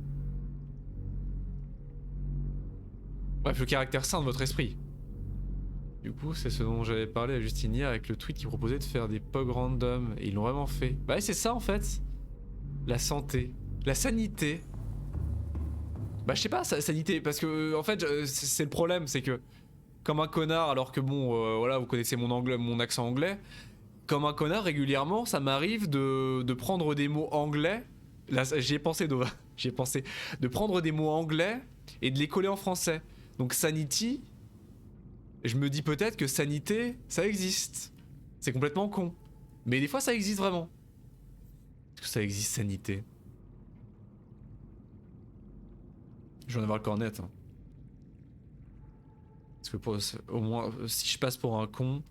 Bref, le caractère sain de votre esprit. Du coup, c'est ce dont j'avais parlé à Justine hier avec le tweet qui proposait de faire des POG random. Et ils l'ont vraiment fait. Bah ouais, c'est ça en fait. La santé. La sanité. Bah je sais pas, sanité, parce que en fait c'est le problème, c'est que comme un connard, alors que bon voilà, vous connaissez mon accent anglais, comme un connard régulièrement ça m'arrive de prendre des mots anglais, là j'y ai pensé Dova, j'y ai pensé, de prendre des mots anglais et de les coller en français. Donc sanity, je me dis peut-être que sanité ça existe, c'est complètement con, mais des fois ça existe vraiment. Est-ce que ça existe sanité? Je vais en avoir le cornet. Hein. Parce que au moins, si je passe pour un con,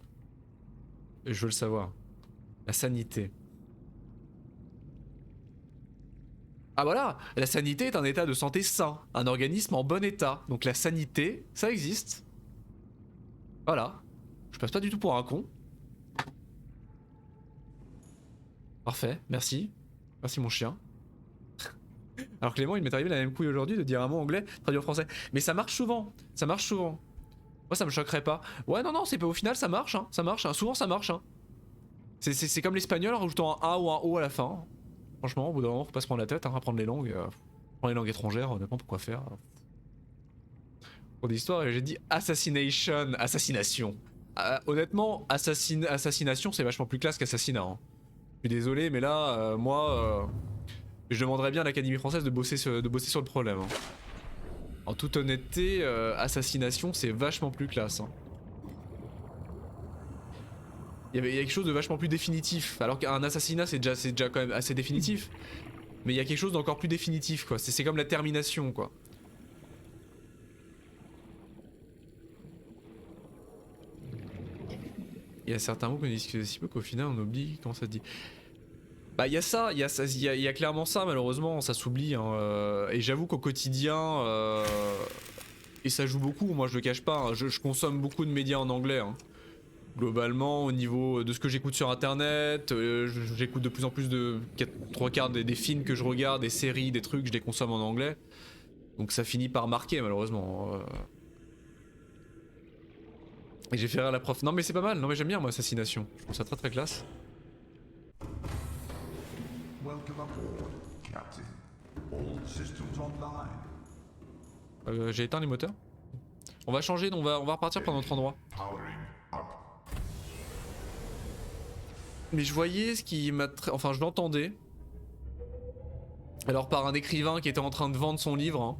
je veux le savoir. La sanité. Ah voilà, la sanité est un état de santé sain, un organisme en bon état. Donc la sanité, ça existe. Voilà. Je passe pas du tout pour un con. Parfait, merci. Merci mon chien. Alors Clément, il m'est arrivé la même couille aujourd'hui de dire un mot anglais traduit en français. Mais ça marche souvent, ça marche souvent. Moi ça me choquerait pas. Ouais non, c'est pas au final ça marche, hein. Ça marche, hein. Souvent ça marche. Hein. C'est comme l'espagnol en rajoutant un A ou un O à la fin. Franchement, au bout d'un moment, faut pas se prendre la tête, hein, apprendre les langues. Prendre les langues étrangères, honnêtement, pourquoi faire Pour des histoires, j'ai dit assassination, assassination. Honnêtement, assassination c'est vachement plus classe qu'assassinat. Hein. Je suis désolé, mais là, moi... je demanderais bien à l'Académie française de bosser sur le problème. Hein. En toute honnêteté, assassination c'est vachement plus classe. Hein. Il y a quelque chose de vachement plus définitif. Alors qu'un assassinat c'est déjà quand même assez définitif. Mais il y a quelque chose d'encore plus définitif quoi. C'est comme la termination quoi. Il y a certains mots qu'on dit si peu qu'au final on oublie comment ça se dit. Bah il y a ça, il y a clairement ça malheureusement, ça s'oublie hein, et j'avoue qu'au quotidien et ça joue beaucoup, moi je le cache pas, hein, je consomme beaucoup de médias en anglais hein. Globalement, au niveau de ce que j'écoute sur internet, j'écoute de plus en plus de 3/4 des films que je regarde, des séries, des trucs, je les consomme en anglais. Donc ça finit par marquer malheureusement. Et j'ai fait rire la prof. Non mais c'est pas mal, non mais j'aime bien moi Assassination. Je trouve ça très très classe. Welcome aboard, Captain. All systems online. J'ai éteint les moteurs. On va changer, on va repartir par notre endroit. Powering up. Mais je voyais ce qui m'a... Enfin je l'entendais. Alors par un écrivain qui était en train de vendre son livre. Hein.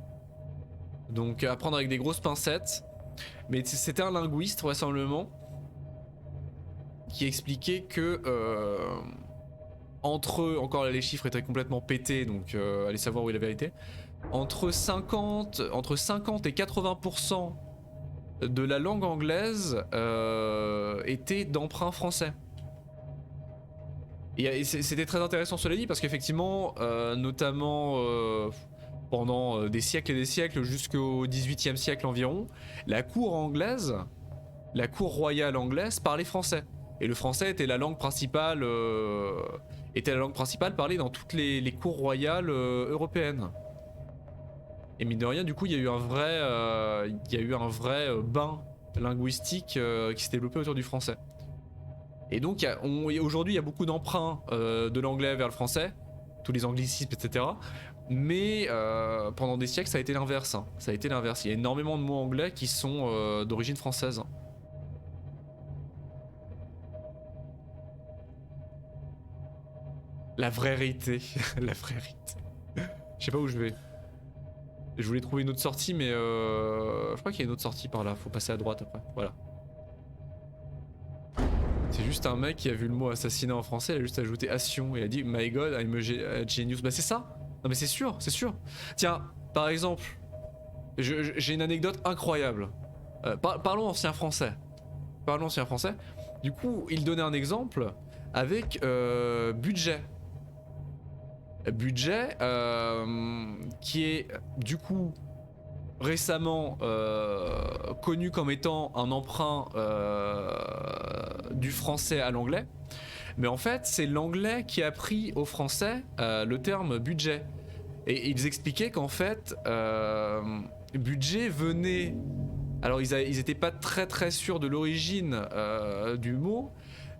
Donc à prendre avec des grosses pincettes. Mais c'était un linguiste vraisemblablement. Qui expliquait que... entre eux, encore là les chiffres étaient complètement pétés. Donc allez savoir où est la vérité. Entre 50 et 80% de la langue anglaise était d'emprunt français. Et c'était très intéressant cela dit parce qu'effectivement, notamment pendant des siècles et des siècles jusqu'au 18e siècle environ, la cour anglaise, la cour royale anglaise parlait français. Et le français était la langue principale, parlée dans toutes les cours royales européennes. Et mine de rien, du coup, il y a eu un vrai, bain linguistique qui s'est développé autour du français. Et donc, aujourd'hui, il y a beaucoup d'emprunts de l'anglais vers le français, tous les anglicismes, etc. Mais pendant des siècles, ça a été l'inverse. Hein. Ça a été l'inverse. Il y a énormément de mots anglais qui sont d'origine française. La vraie vérité. La vraie vérité. Je sais pas où je vais. Je voulais trouver une autre sortie, mais je crois qu'il y a une autre sortie par là. Faut passer à droite après. Voilà. C'est juste un mec qui a vu le mot assassinat en français, il a juste ajouté Assion et il a dit My God, I'm a genius. Bah c'est ça. Non mais c'est sûr, c'est sûr. Tiens, par exemple, j'ai une anecdote incroyable. Parlons ancien français. Parlons ancien français. Du coup, il donnait un exemple avec budget. Budget qui est du coup récemment connu comme étant un emprunt du français à l'anglais. Mais en fait, c'est l'anglais qui a pris au français le terme budget. Et ils expliquaient qu'en fait, budget venait... Alors ils étaient pas très sûrs de l'origine du mot,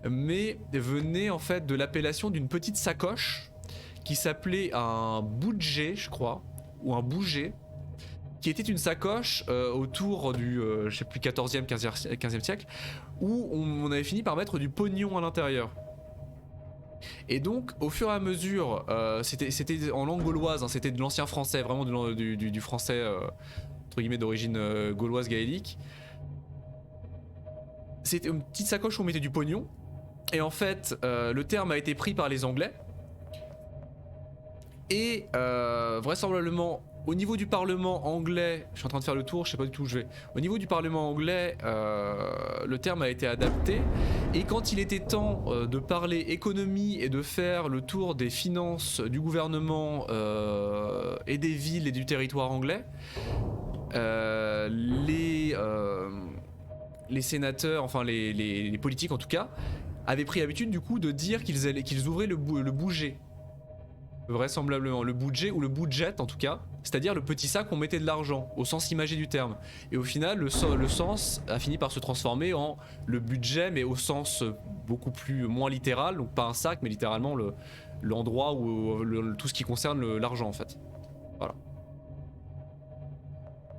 mais venait en fait de l'appellation d'une petite sacoche qui s'appelait un budget, je crois, ou un bouget, qui était une sacoche autour du, je sais plus, 14e, 15e siècle, où on avait fini par mettre du pognon à l'intérieur. Et donc, au fur et à mesure, c'était en langue gauloise, hein, c'était de l'ancien français, vraiment du français, entre guillemets, d'origine gauloise gaélique. C'était une petite sacoche où on mettait du pognon, et en fait, le terme a été pris par les Anglais, et vraisemblablement, au niveau du Parlement anglais, je suis en train de faire le tour, je sais pas du tout où je vais. Au niveau du Parlement anglais, le terme a été adapté. Et quand il était temps de parler économie et de faire le tour des finances du gouvernement et des villes et du territoire anglais, les sénateurs, enfin les politiques en tout cas, avaient pris l'habitude du coup de dire qu'ils ouvraient le bouget. Vraisemblablement le budget ou le budget en tout cas, c'est-à-dire le petit sac où on mettait de l'argent au sens imagé du terme. Et au final le sens a fini par se transformer en le budget, mais au sens beaucoup plus moins littéral, donc pas un sac mais littéralement l'endroit où tout ce qui concerne l'argent en fait. Voilà.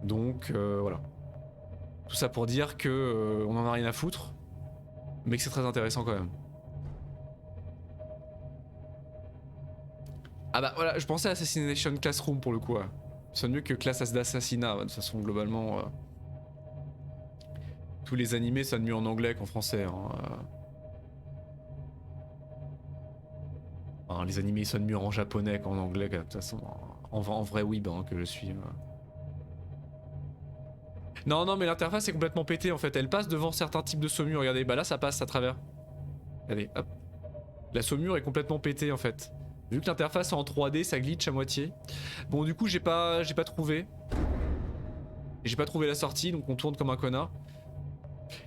Donc voilà. Tout ça pour dire que on en a rien à foutre, mais que c'est très intéressant quand même. Ah bah voilà, je pensais à Assassination Classroom pour le coup. Ouais. Ça sonne mieux que classe d'assassinat, de toute façon globalement. Tous les animés sonnent mieux en anglais qu'en français. Hein. Enfin, les animés sonnent mieux en japonais qu'en anglais, de toute façon. En vrai weeb hein, que je suis. Non mais l'interface est complètement pétée en fait. Elle passe devant certains types de saumure. Regardez, bah là ça passe à travers. Regardez, hop. La saumure est complètement pétée en fait. Vu que l'interface est en 3D, ça glitch à moitié. Bon, du coup, j'ai pas trouvé. J'ai pas trouvé la sortie, donc on tourne comme un connard.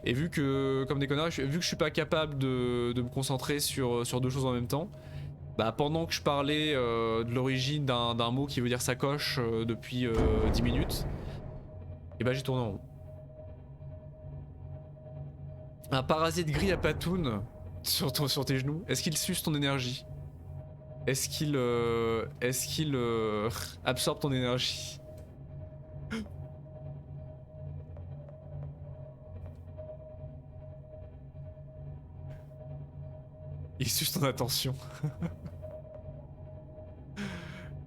Et vu que, comme des connards, vu que je suis pas capable de me concentrer sur deux choses en même temps, bah pendant que je parlais de l'origine d'un mot qui veut dire sacoche depuis 10 minutes, et bah j'ai tourné en rond. Un parasite gris à patoune sur tes genoux, est-ce qu'il suce ton énergie? Est-ce qu'il absorbe ton énergie? Il suce ton attention.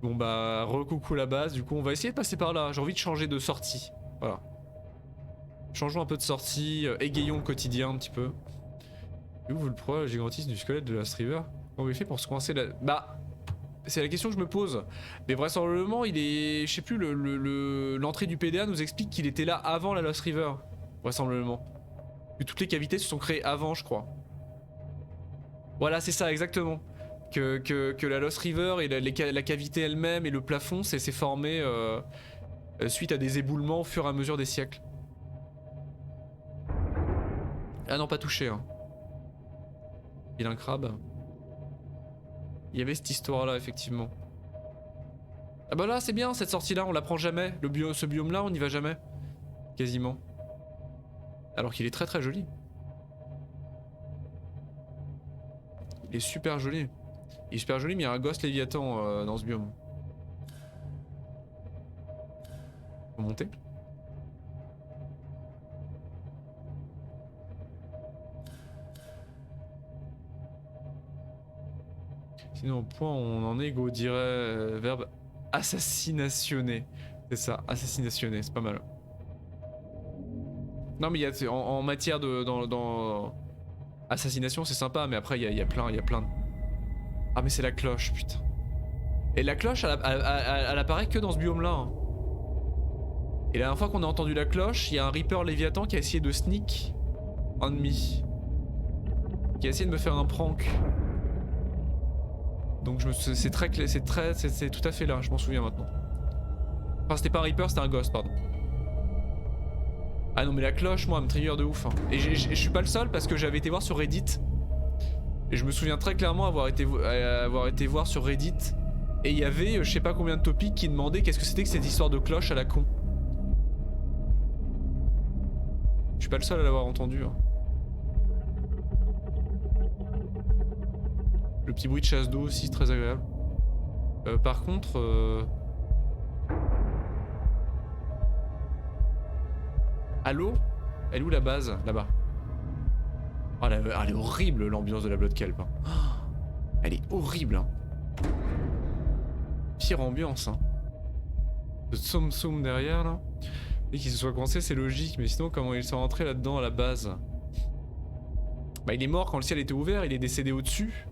Bon bah recoucou la base, du coup on va essayer de passer par là. J'ai envie de changer de sortie. Voilà. Changeons un peu de sortie, égayons le quotidien un petit peu. Et où le problème gigantisme du squelette de la Striver? Comment il fait pour se coincer là? Bah c'est la question que je me pose. Mais vraisemblablement il est... Je sais plus, l'entrée du PDA nous explique qu'il était là avant la Lost River. Vraisemblablement. Que toutes les cavités se sont créées avant je crois. Voilà c'est ça exactement. Que la Lost River et la cavité elle-même et le plafond s'est formé suite à des éboulements au fur et à mesure des siècles. Ah non pas touché hein. Il a un crabe. Il y avait cette histoire là effectivement. Ah bah là c'est bien cette sortie là, on la prend jamais. Ce biome là on n'y va jamais. Quasiment. Alors qu'il est très très joli. Il est super joli. Il est super joli mais il y a un Ghost Léviathan dans ce biome. Faut monter. Sinon au point où on en est go dirait verbe assassinationner. C'est ça, assassinationner, c'est pas mal. Non mais il y a en matière de dans assassination c'est sympa mais après il y a plein de... Ah mais c'est la cloche putain. Et la cloche elle apparaît que dans ce biome là hein. Et la dernière fois qu'on a entendu la cloche, il y a un Reaper Léviathan qui a essayé de sneak on me. Qui a essayé de me faire un prank. Donc c'est tout à fait là, je m'en souviens maintenant. Enfin c'était pas un Reaper, c'était un Ghost pardon. Ah non mais la cloche moi elle me trigger de ouf hein. Et je suis pas le seul parce que j'avais été voir sur Reddit. Et je me souviens très clairement avoir été voir sur Reddit. Et il y avait je sais pas combien de topics qui demandaient qu'est-ce que c'était que cette histoire de cloche à la con. Je suis pas le seul à l'avoir entendu hein. Le petit bruit de chasse d'eau aussi très agréable. Par contre Allô? Elle est où la base? Là-bas. Oh, elle est horrible l'ambiance de la Blood Kelp. Hein. Elle est horrible. Hein. Pire ambiance. Hein. Le Tsum Tsum derrière là. Et qu'il se soit coincé c'est logique, mais sinon comment ils sont rentrés là-dedans à la base? Bah il est mort quand le ciel était ouvert, il est décédé au-dessus.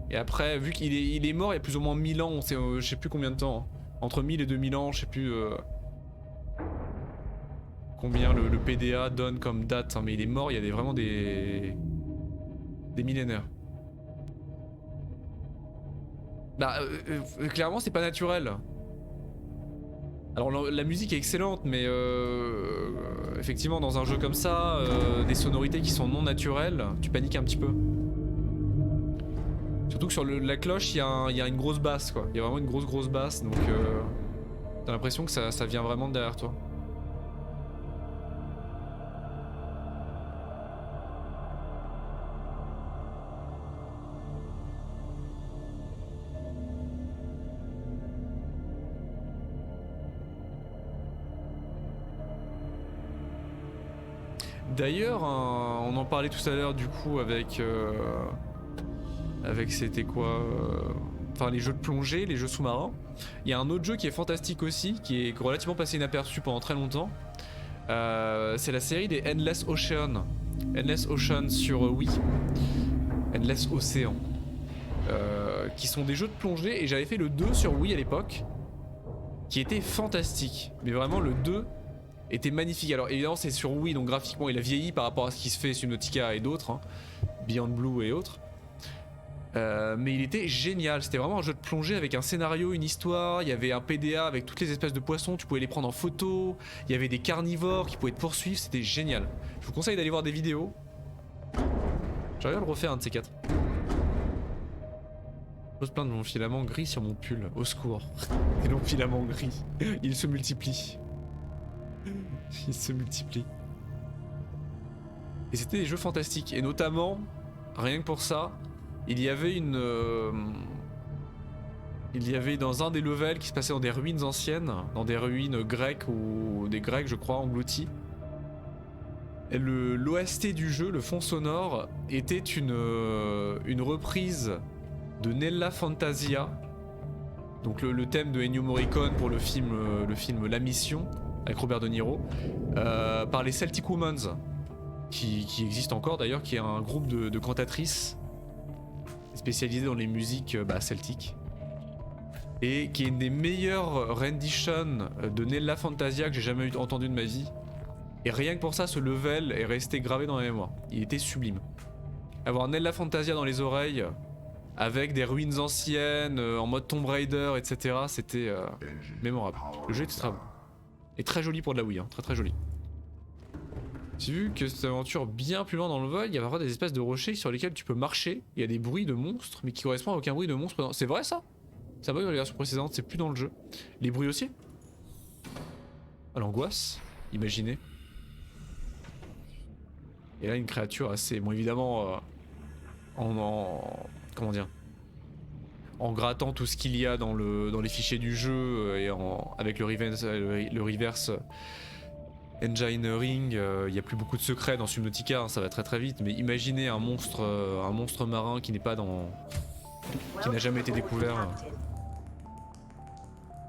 Et après, vu qu'il est mort il y a plus ou moins 1000 ans, je sais plus combien de temps. Hein. Entre 1000 et 2000 ans, je sais plus... combien le PDA donne comme date, hein, mais il est mort il y a vraiment des millénaires. Bah clairement c'est pas naturel. Alors la musique est excellente mais effectivement dans un jeu comme ça, des sonorités qui sont non naturelles, tu paniques un petit peu. Surtout que sur la cloche il y a une grosse basse quoi, il y a vraiment une grosse basse donc t'as l'impression que ça vient vraiment de derrière toi. D'ailleurs, on en parlait tout à l'heure du coup avec c'était quoi enfin les jeux de plongée, les jeux sous-marins. Il y a un autre jeu qui est fantastique aussi, qui est relativement passé inaperçu pendant très longtemps. C'est la série des Endless Ocean. Endless Ocean sur Wii. Endless Océan. Qui sont des jeux de plongée et j'avais fait le 2 sur Wii à l'époque. Qui était fantastique. Mais vraiment le 2... était magnifique. Alors évidemment c'est sur Wii donc graphiquement il a vieilli par rapport à ce qui se fait sur Subnautica et d'autres hein, Beyond Blue et autres Mais il était génial, c'était vraiment un jeu de plongée avec un scénario, une histoire, il y avait un PDA avec toutes les espèces de poissons, tu pouvais les prendre en photo, il y avait des carnivores qui pouvaient te poursuivre, c'était génial. Je vous conseille d'aller voir des vidéos. J'aimerais bien le refaire un de ces quatre. Je se plaindre de mon filament gris sur mon pull, au secours. Et mon filament gris, il se multiplie. Il se multiplie. Et c'était des jeux fantastiques, et notamment, rien que pour ça, il y avait il y avait dans un des levels qui se passait dans des ruines anciennes, dans des ruines grecques ou des grecs je crois, engloutis. L'OST du jeu, le fond sonore, était une reprise de Nella Fantasia, donc le thème de Ennio Morricone pour le film La Mission, avec Robert De Niro, par les Celtic Womans, qui existe encore d'ailleurs, qui est un groupe de cantatrices spécialisé dans les musiques celtiques, et qui est une des meilleures renditions de Nella Fantasia que j'ai jamais entendu de ma vie. Et rien que pour ça, ce level est resté gravé dans ma mémoire. Il était sublime. Avoir Nella Fantasia dans les oreilles, avec des ruines anciennes, en mode Tomb Raider, etc., c'était mémorable. Le jeu était très bon. Et très joli pour de la Wii, hein. Très très joli. J'ai vu que cette aventure bien plus loin dans le vol, il y a vraiment des espèces de rochers sur lesquels tu peux marcher. Il y a des bruits de monstres, mais qui correspondent à aucun bruit de monstre. C'est vrai ça? Ça va dans les versions précédentes, c'est plus dans le jeu. Les bruits aussi? Ah, l'angoisse, imaginez. Et là une créature assez... Bon évidemment, comment dire, en grattant tout ce qu'il y a dans les fichiers du jeu et avec le reverse engineering, il n'y a plus beaucoup de secrets dans Subnautica, hein, ça va très très vite, mais imaginez un monstre marin qui n'est pas dans... qui n'a jamais été découvert.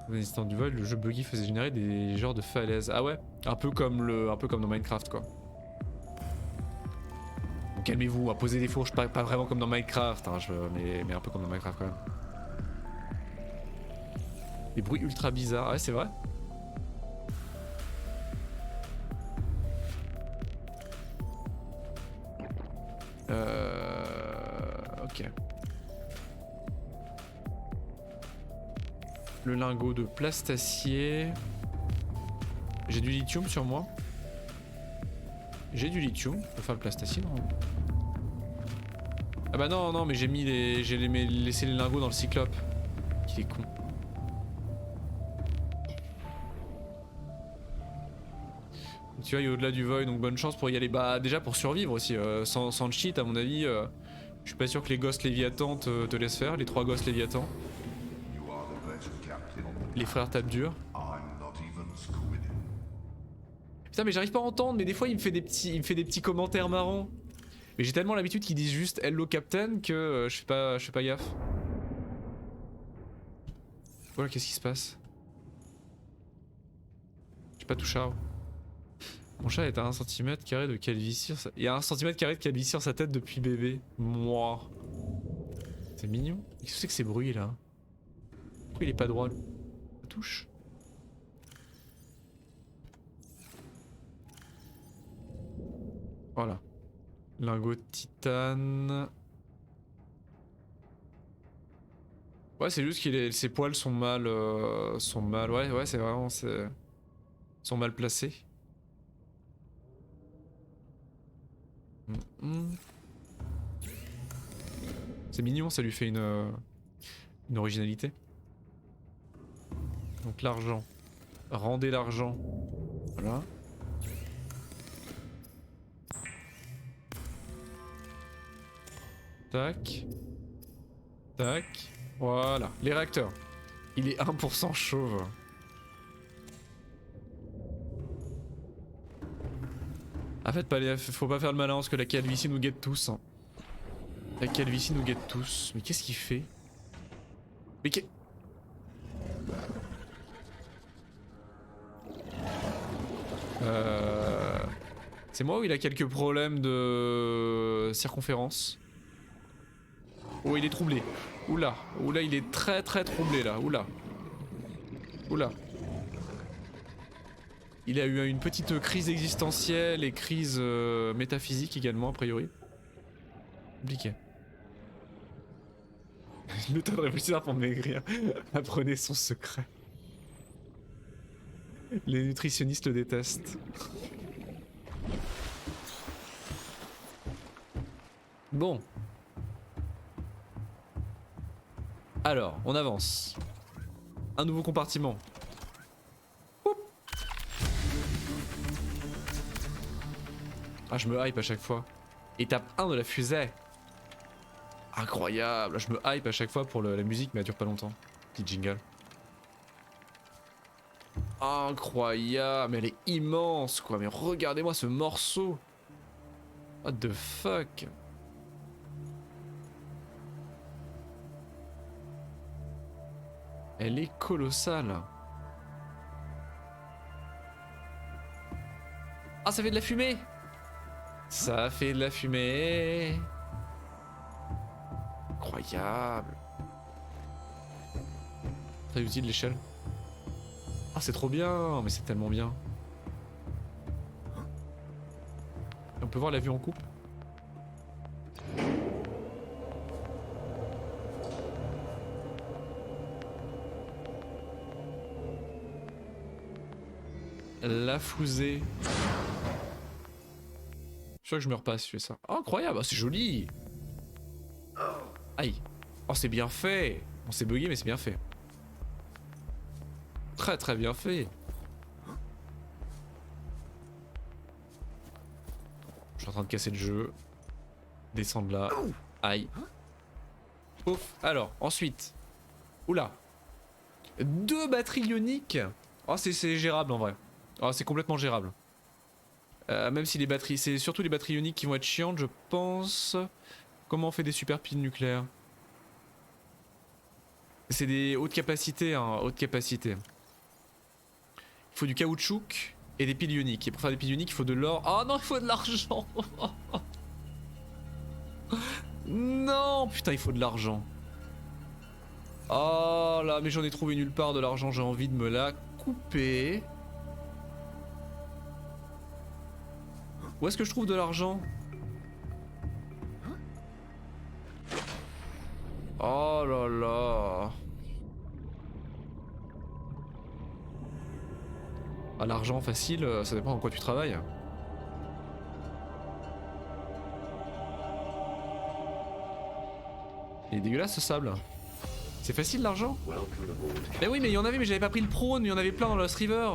L'instant du vol, le jeu buggy faisait générer des genres de falaises. Ah ouais, un peu comme dans Minecraft quoi. Calmez-vous, à poser des fourches, pas vraiment comme dans Minecraft, hein, mais un peu comme dans Minecraft quand même. Des bruits ultra bizarres, ouais c'est vrai. Ok. Le lingot de plastacier. J'ai du lithium sur moi. J'ai du lithium pour faire le plastacier non? Ah bah non mais j'ai laissé les lingots dans le cyclope. Qu'il est con. Tu vois, il est au-delà du void, donc bonne chance pour y aller. Bah déjà pour survivre aussi, sans cheat à mon avis. Je suis pas sûr que les gosses Léviathan te laissent faire, les 3 gosses Léviathan. Les frères tapent dur. Putain mais j'arrive pas à entendre, mais des fois il me fait des petits commentaires marrants. Mais j'ai tellement l'habitude qu'ils disent juste Hello Captain que je fais pas gaffe. Voilà, qu'est-ce qui se passe? J'ai pas tout chat. Mon chat est à 1 cm² de calvitie sur sa... Il y a 1 cm² de calvitie sur sa tête depuis bébé. Moi. C'est mignon. Qu'est-ce que c'est que ces bruits là? Pourquoi il est pas droit? Ça touche. Voilà. Lingot de titane. Ouais, c'est juste que ses poils sont mal... Ouais, c'est vraiment... sont mal placés. C'est mignon, ça lui fait une originalité. Donc l'argent. Rendez l'argent. Voilà. Tac. Tac. Voilà. Les réacteurs. Il est 1% chauve. En fait, faut pas faire le malin parce que la calvitie nous guette tous. Hein. La calvitie nous guette tous. Mais qu'est-ce qu'il fait? Mais c'est moi ou il a quelques problèmes de circonférence? Oh, il est troublé. Oula, oula, il est très très troublé là. Oula. Oula. Il a eu une petite crise existentielle et crise métaphysique également, a priori. Compliqué. Une méthode révolutionnaire pour maigrir. Apprenez son secret. Les nutritionnistes le détestent. Bon. Alors, on avance. Un nouveau compartiment. Oup. Ah, je me hype à chaque fois. Étape 1 de la fusée. Incroyable, je me hype à chaque fois pour la musique, mais elle dure pas longtemps. Petit jingle. Incroyable, mais elle est immense quoi, mais regardez-moi ce morceau. What the fuck. Elle est colossale. Ah, ça fait de la fumée. Ça fait de la fumée. Incroyable. Très utile l'échelle. Ah, c'est trop bien, mais c'est tellement bien. Et on peut voir la vue en coupe. La fusée. Je suis sûr que je meurs pas si je fais ça. Oh, incroyable, c'est joli. Aïe. Oh, c'est bien fait. On s'est bugué, mais c'est bien fait. Très très bien fait. Je suis en train de casser le jeu. Descendre là. Aïe. Ouf. Alors, ensuite. Oula. 2 batteries ioniques. Oh, c'est gérable en vrai. Oh, c'est complètement gérable. Même si les batteries, c'est surtout les batteries ioniques qui vont être chiantes, je pense. Comment on fait des super piles nucléaires? C'est des hautes capacités, hein, haute capacité. Il faut du caoutchouc et des piles ioniques. Et pour faire des piles ioniques, il faut de l'or. Oh non, il faut de l'argent. Non, putain, il faut de l'argent. Oh là, mais j'en ai trouvé nulle part de l'argent, j'ai envie de me la couper. Où est-ce que je trouve de l'argent? Oh là là. Ah, l'argent facile, ça dépend en quoi tu travailles. Il est dégueulasse ce sable. C'est facile l'argent? Mais oui, mais il y en avait, mais j'avais pas pris le prône, il y en avait plein dans Lost River.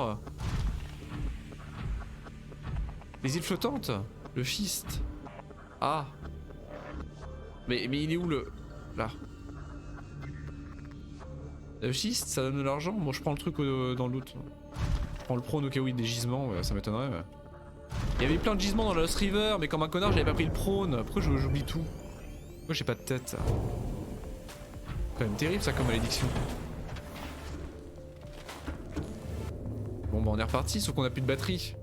Les îles flottantes? Le schiste? Ah. Mais il est où le... Là. Le schiste, ça donne de l'argent? Bon, je prends le truc dans l'autre. Je prends le prône au cas où il y a des gisements, ouais, ça m'étonnerait. Ouais. Il y avait plein de gisements dans Lost River, mais comme un connard, j'avais pas pris le prône. Pourquoi j'oublie tout? Pourquoi j'ai pas de tête? Quand même terrible ça comme malédiction. Bon bah on est reparti, sauf qu'on a plus de batterie.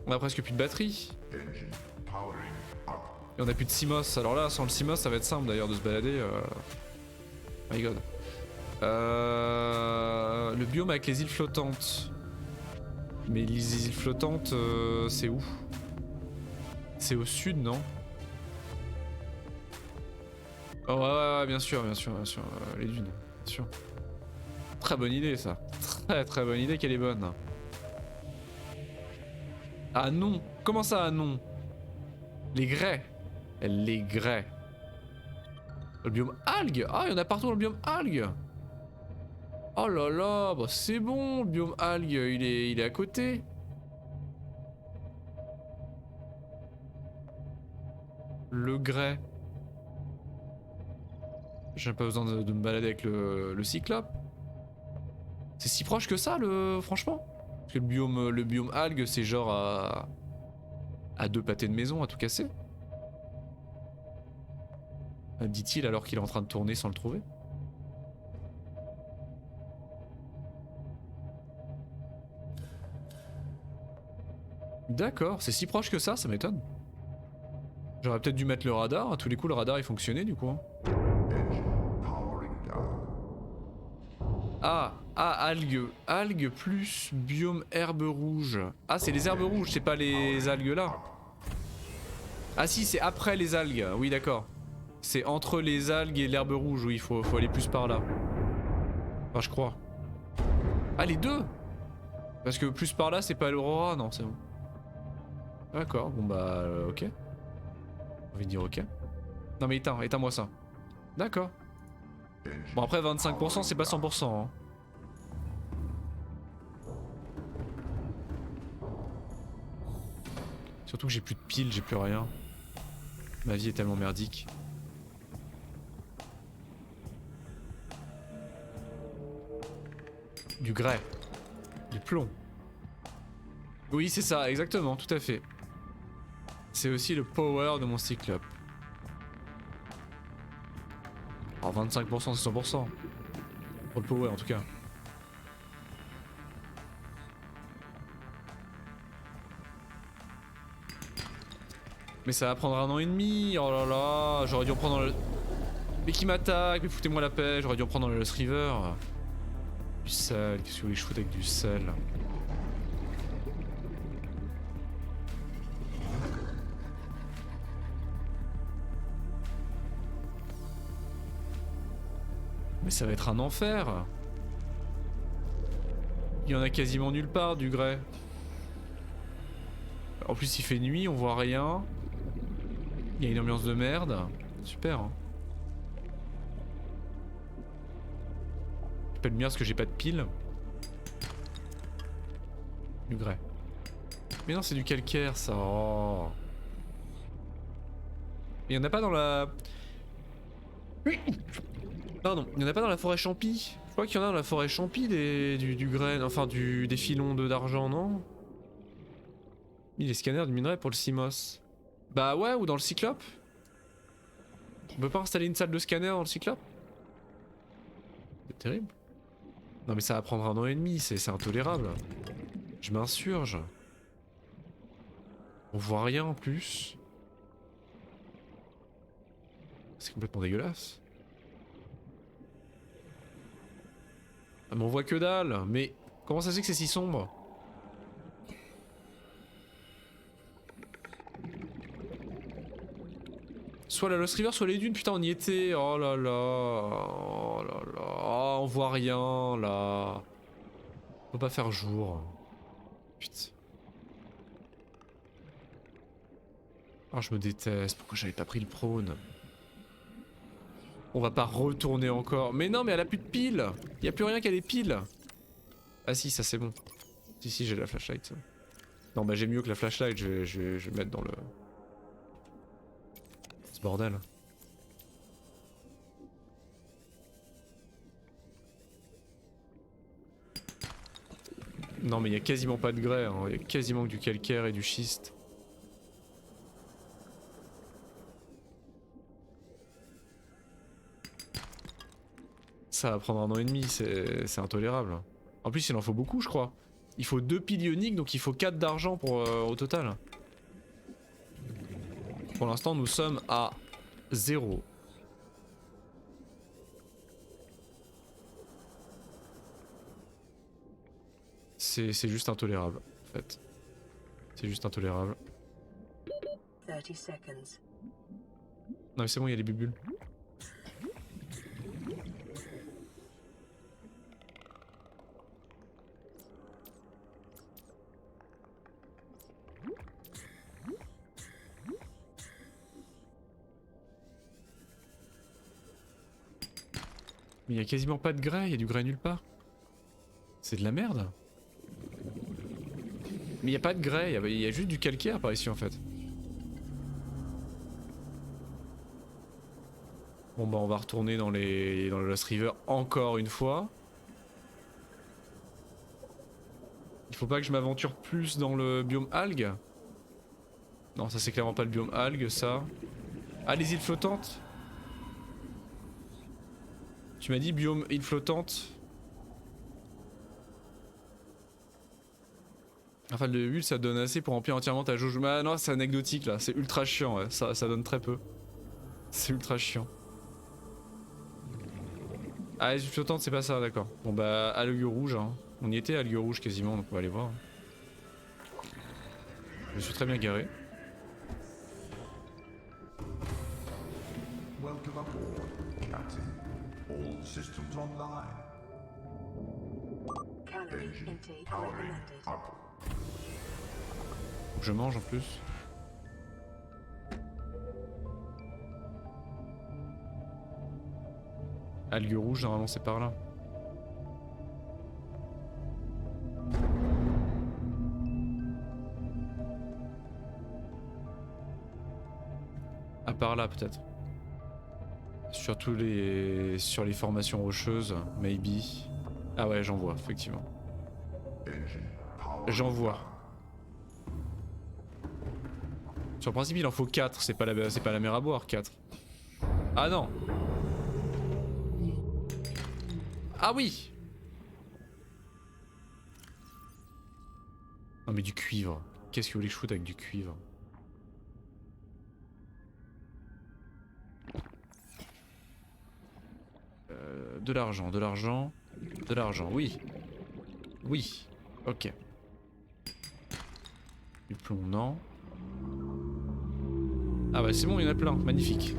On a presque plus de batterie. Et on a plus de CMOS. Alors là, sans le CMOS, ça va être simple d'ailleurs de se balader. My god. Le biome avec les îles flottantes. Mais les îles flottantes, c'est où? C'est au sud, non? Oh ouais, bien sûr, les dunes, bien sûr. Très bonne idée ça. Très bonne idée qu'elle est bonne. Ah non, comment ça ah non? Les grès. Les grès. Le biome algues. Ah, il y en a partout dans le biome algues. Oh là là, bah c'est bon, le biome algues, il est à côté. Le grès. J'ai pas besoin de me balader avec le cyclope. C'est si proche que ça, franchement. Parce que le biome algues, c'est genre à 2 pâtés de maison à tout casser. Dit-il alors qu'il est en train de tourner sans le trouver. D'accord, c'est si proche que ça m'étonne. J'aurais peut-être dû mettre le radar, à tous les coups le radar il fonctionnait du coup. Ah, algues plus biome herbe rouge. Ah, c'est les herbes rouges, c'est pas les algues là. Ah si, c'est après les algues, oui d'accord. C'est entre les algues et l'herbe rouge où il faut aller plus par là. Enfin, je crois. Ah, les deux! Parce que plus par là, c'est pas l'Aurora, non, c'est bon. D'accord, bon bah, ok. J'ai envie de dire ok. Non mais éteins-moi ça. D'accord. Bon après 25% c'est pas 100%. Hein. Surtout que j'ai plus de piles, j'ai plus rien. Ma vie est tellement merdique. Du grès. Du plomb. Oui c'est ça, exactement, tout à fait. C'est aussi le power de mon cyclope. Alors 25% c'est 100%. Pour le power en tout cas. Mais ça va prendre 1 an et demi, oh là là, j'aurais dû en prendre dans le... Mais qui m'attaque, mais foutez-moi la paix, j'aurais dû en prendre dans le Lost River. Du sel, qu'est-ce que vous voulez que je foute avec du sel? Mais ça va être un enfer. Il y en a quasiment nulle part du grès. En plus il fait nuit, on voit rien. Il y a une ambiance de merde. Super. Hein. Je peux le mire parce que j'ai pas de pile. Du grès. Mais non, c'est du calcaire ça. Oh. Il y en a pas dans la... Pardon, il y en a pas dans la forêt champi. Je crois qu'il y en a dans la forêt champi du grès, enfin des filons d'argent, non? Les scanners du minerai pour le CMOS. Bah ouais, ou dans le cyclope. On peut pas installer une salle de scanner dans le cyclope? C'est terrible. Non mais ça va prendre 1 an et demi, c'est intolérable. Je m'insurge. On voit rien en plus. C'est complètement dégueulasse. Ah mais on voit que dalle. Mais comment ça se fait que c'est si sombre? Soit la Lost River, soit les dunes, putain on y était. Oh là là. Oh là là. Oh, on voit rien là. Faut pas faire jour. Putain. Oh je me déteste, pourquoi j'avais pas pris le prône? On va pas retourner encore. Mais non mais elle a plus de piles. Y a plus rien qu'à les piles. Ah si ça c'est bon. Si j'ai la flashlight. Non bah j'ai mieux que la flashlight, je vais me mettre dans le... Ce bordel. Non mais il y a quasiment pas de grès, hein. Y a quasiment que du calcaire et du schiste. Ça va prendre 1 an et demi, c'est intolérable. En plus il en faut beaucoup je crois. Il faut 2 piles ioniques donc il faut 4 d'argent pour au total. Pour l'instant nous sommes à 0. C'est juste intolérable en fait. C'est juste intolérable. 30 seconds. Non mais c'est bon, il y a les bulles. Mais il y a quasiment pas de grès, il y a du grès nulle part. C'est de la merde. Mais il y a pas de grès, il y a juste du calcaire par ici en fait. Bon bah on va retourner dans le Lost River encore une fois. Il faut pas que je m'aventure plus dans le biome algues. Non ça c'est clairement pas le biome algues ça. Ah les îles flottantes. Tu m'as dit biome île flottante. Enfin le huile ça donne assez pour remplir entièrement ta jauge. Ah non c'est anecdotique là, c'est ultra chiant ouais. Ça donne très peu. C'est ultra chiant. Ah les îles flottantes c'est pas ça d'accord. Bon bah algues rouges hein. On y était à algues rouges quasiment donc on va aller voir. Je me suis très bien garé. Welcome aboard, Captain. All systems online. Calorie Engine intake powering recommended. up. Je mange en plus. Algues rouges, normalement c'est par là. Ah, par là peut-être. Sur les formations rocheuses, maybe. Ah ouais, j'en vois, effectivement. Engine powering J'en vois. up. Sur le principe, il en faut 4, c'est pas la mer à boire, 4. Ah non. Ah oui. Non mais du cuivre. Qu'est-ce que vous voulez que je foute avec du cuivre? De l'argent, de l'argent, de l'argent, oui. Oui, ok. Du plomb, non. Ah bah c'est bon, il y en a plein, magnifique.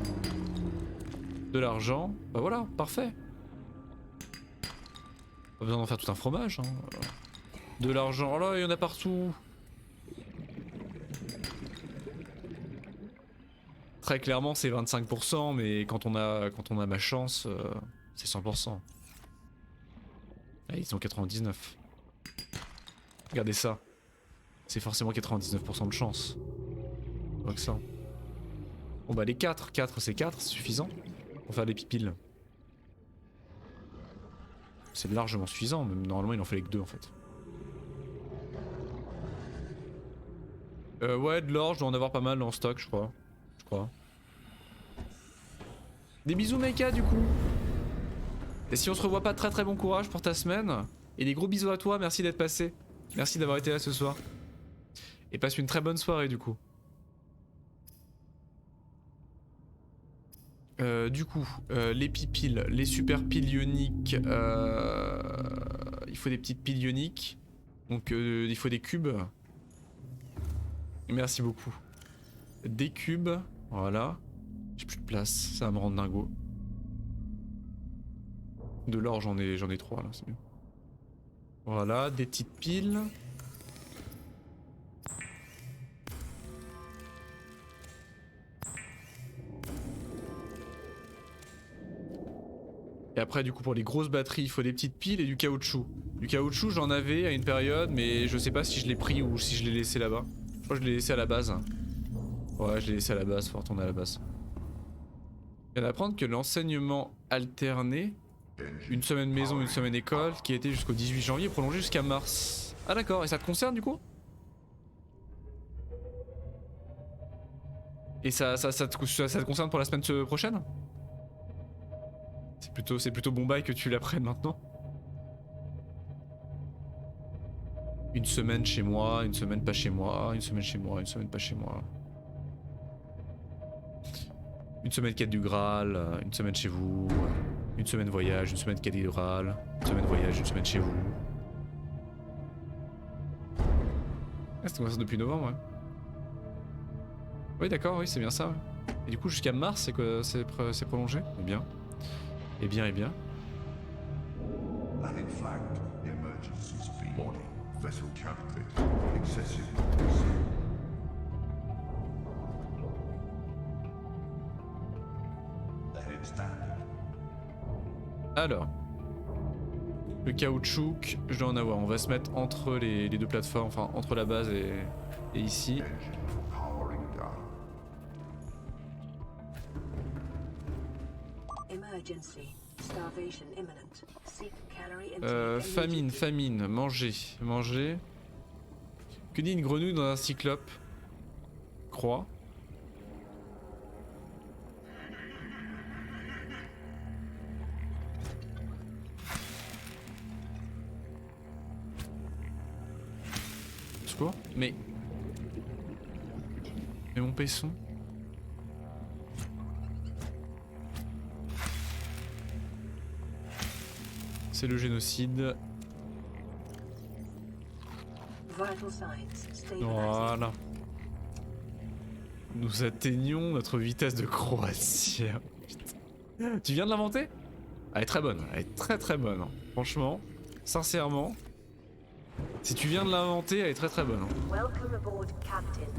De l'argent, bah voilà, parfait. Pas besoin d'en faire tout un fromage. Hein. De l'argent, oh là, il y en a partout. Très clairement, c'est 25%, mais quand on a ma chance, c'est 100%. Ah, ils ont 99. Regardez ça. C'est forcément 99% de chance. Donc ça. Bon bah les 4 c'est 4, c'est suffisant pour faire des pipiles. C'est largement suffisant, même normalement il en fallait que 2 en fait. Ouais, de l'or, je dois en avoir pas mal en stock, je crois. Des bisous Meika du coup. Et si on se revoit pas, très bon courage pour ta semaine. Et des gros bisous à toi, merci d'être passé. Merci d'avoir été là ce soir. Et passe une très bonne soirée du coup. Les pipiles, les super piles ioniques, il faut des petites piles ioniques, donc il faut des cubes. Merci beaucoup. Des cubes, voilà. J'ai plus de place, ça va me rendre dingo. De l'or, j'en ai 3 là, c'est mieux. Voilà, des petites piles. Et après du coup pour les grosses batteries il faut des petites piles et du caoutchouc. Du caoutchouc j'en avais à une période mais je sais pas si je l'ai pris ou si je l'ai laissé là-bas. Je crois que je l'ai laissé à la base. Ouais je l'ai laissé à la base, faut retourner à la base. Je viens d'apprendre que l'enseignement alterné, une semaine maison, une semaine école, qui était jusqu'au 18 janvier, est prolongé jusqu'à mars. Ah d'accord, et ça te concerne du coup? Et ça te concerne pour la semaine prochaine? C'est plutôt bon bail que tu l'apprennes maintenant. Une semaine chez moi, une semaine pas chez moi, une semaine chez moi, une semaine pas chez moi. Une semaine quête du Graal, une semaine chez vous, une semaine voyage, une semaine quête du Graal, une semaine voyage, une semaine chez vous. Ah, c'était comme ça depuis novembre, ouais. Oui d'accord, oui c'est bien ça. Ouais. Et du coup jusqu'à mars c'est quoi, c'est prolongé? Eh bien. Eh bien, eh bien. Ahead flagged. Emergency speed. Warning. Vessel calculated. Excessive noise. Ahead standard. Alors. Le caoutchouc, je dois en avoir. On va se mettre entre les deux plateformes, enfin entre la base et ici. Engine powering down. Emergency. Starvation imminent. Seek calorie intake Famine, manger. Que dit une grenouille dans un cyclope? Croix. Secours. Mais mon paisson. C'est le génocide. Vital signs stabilizing. Voilà. Nous atteignons notre vitesse de croisière. Putain. Tu viens de l'inventer? Elle est très bonne, elle est très très bonne. Hein. Franchement, sincèrement, si tu viens de l'inventer, elle est très très bonne. Hein. Welcome aboard, Captain.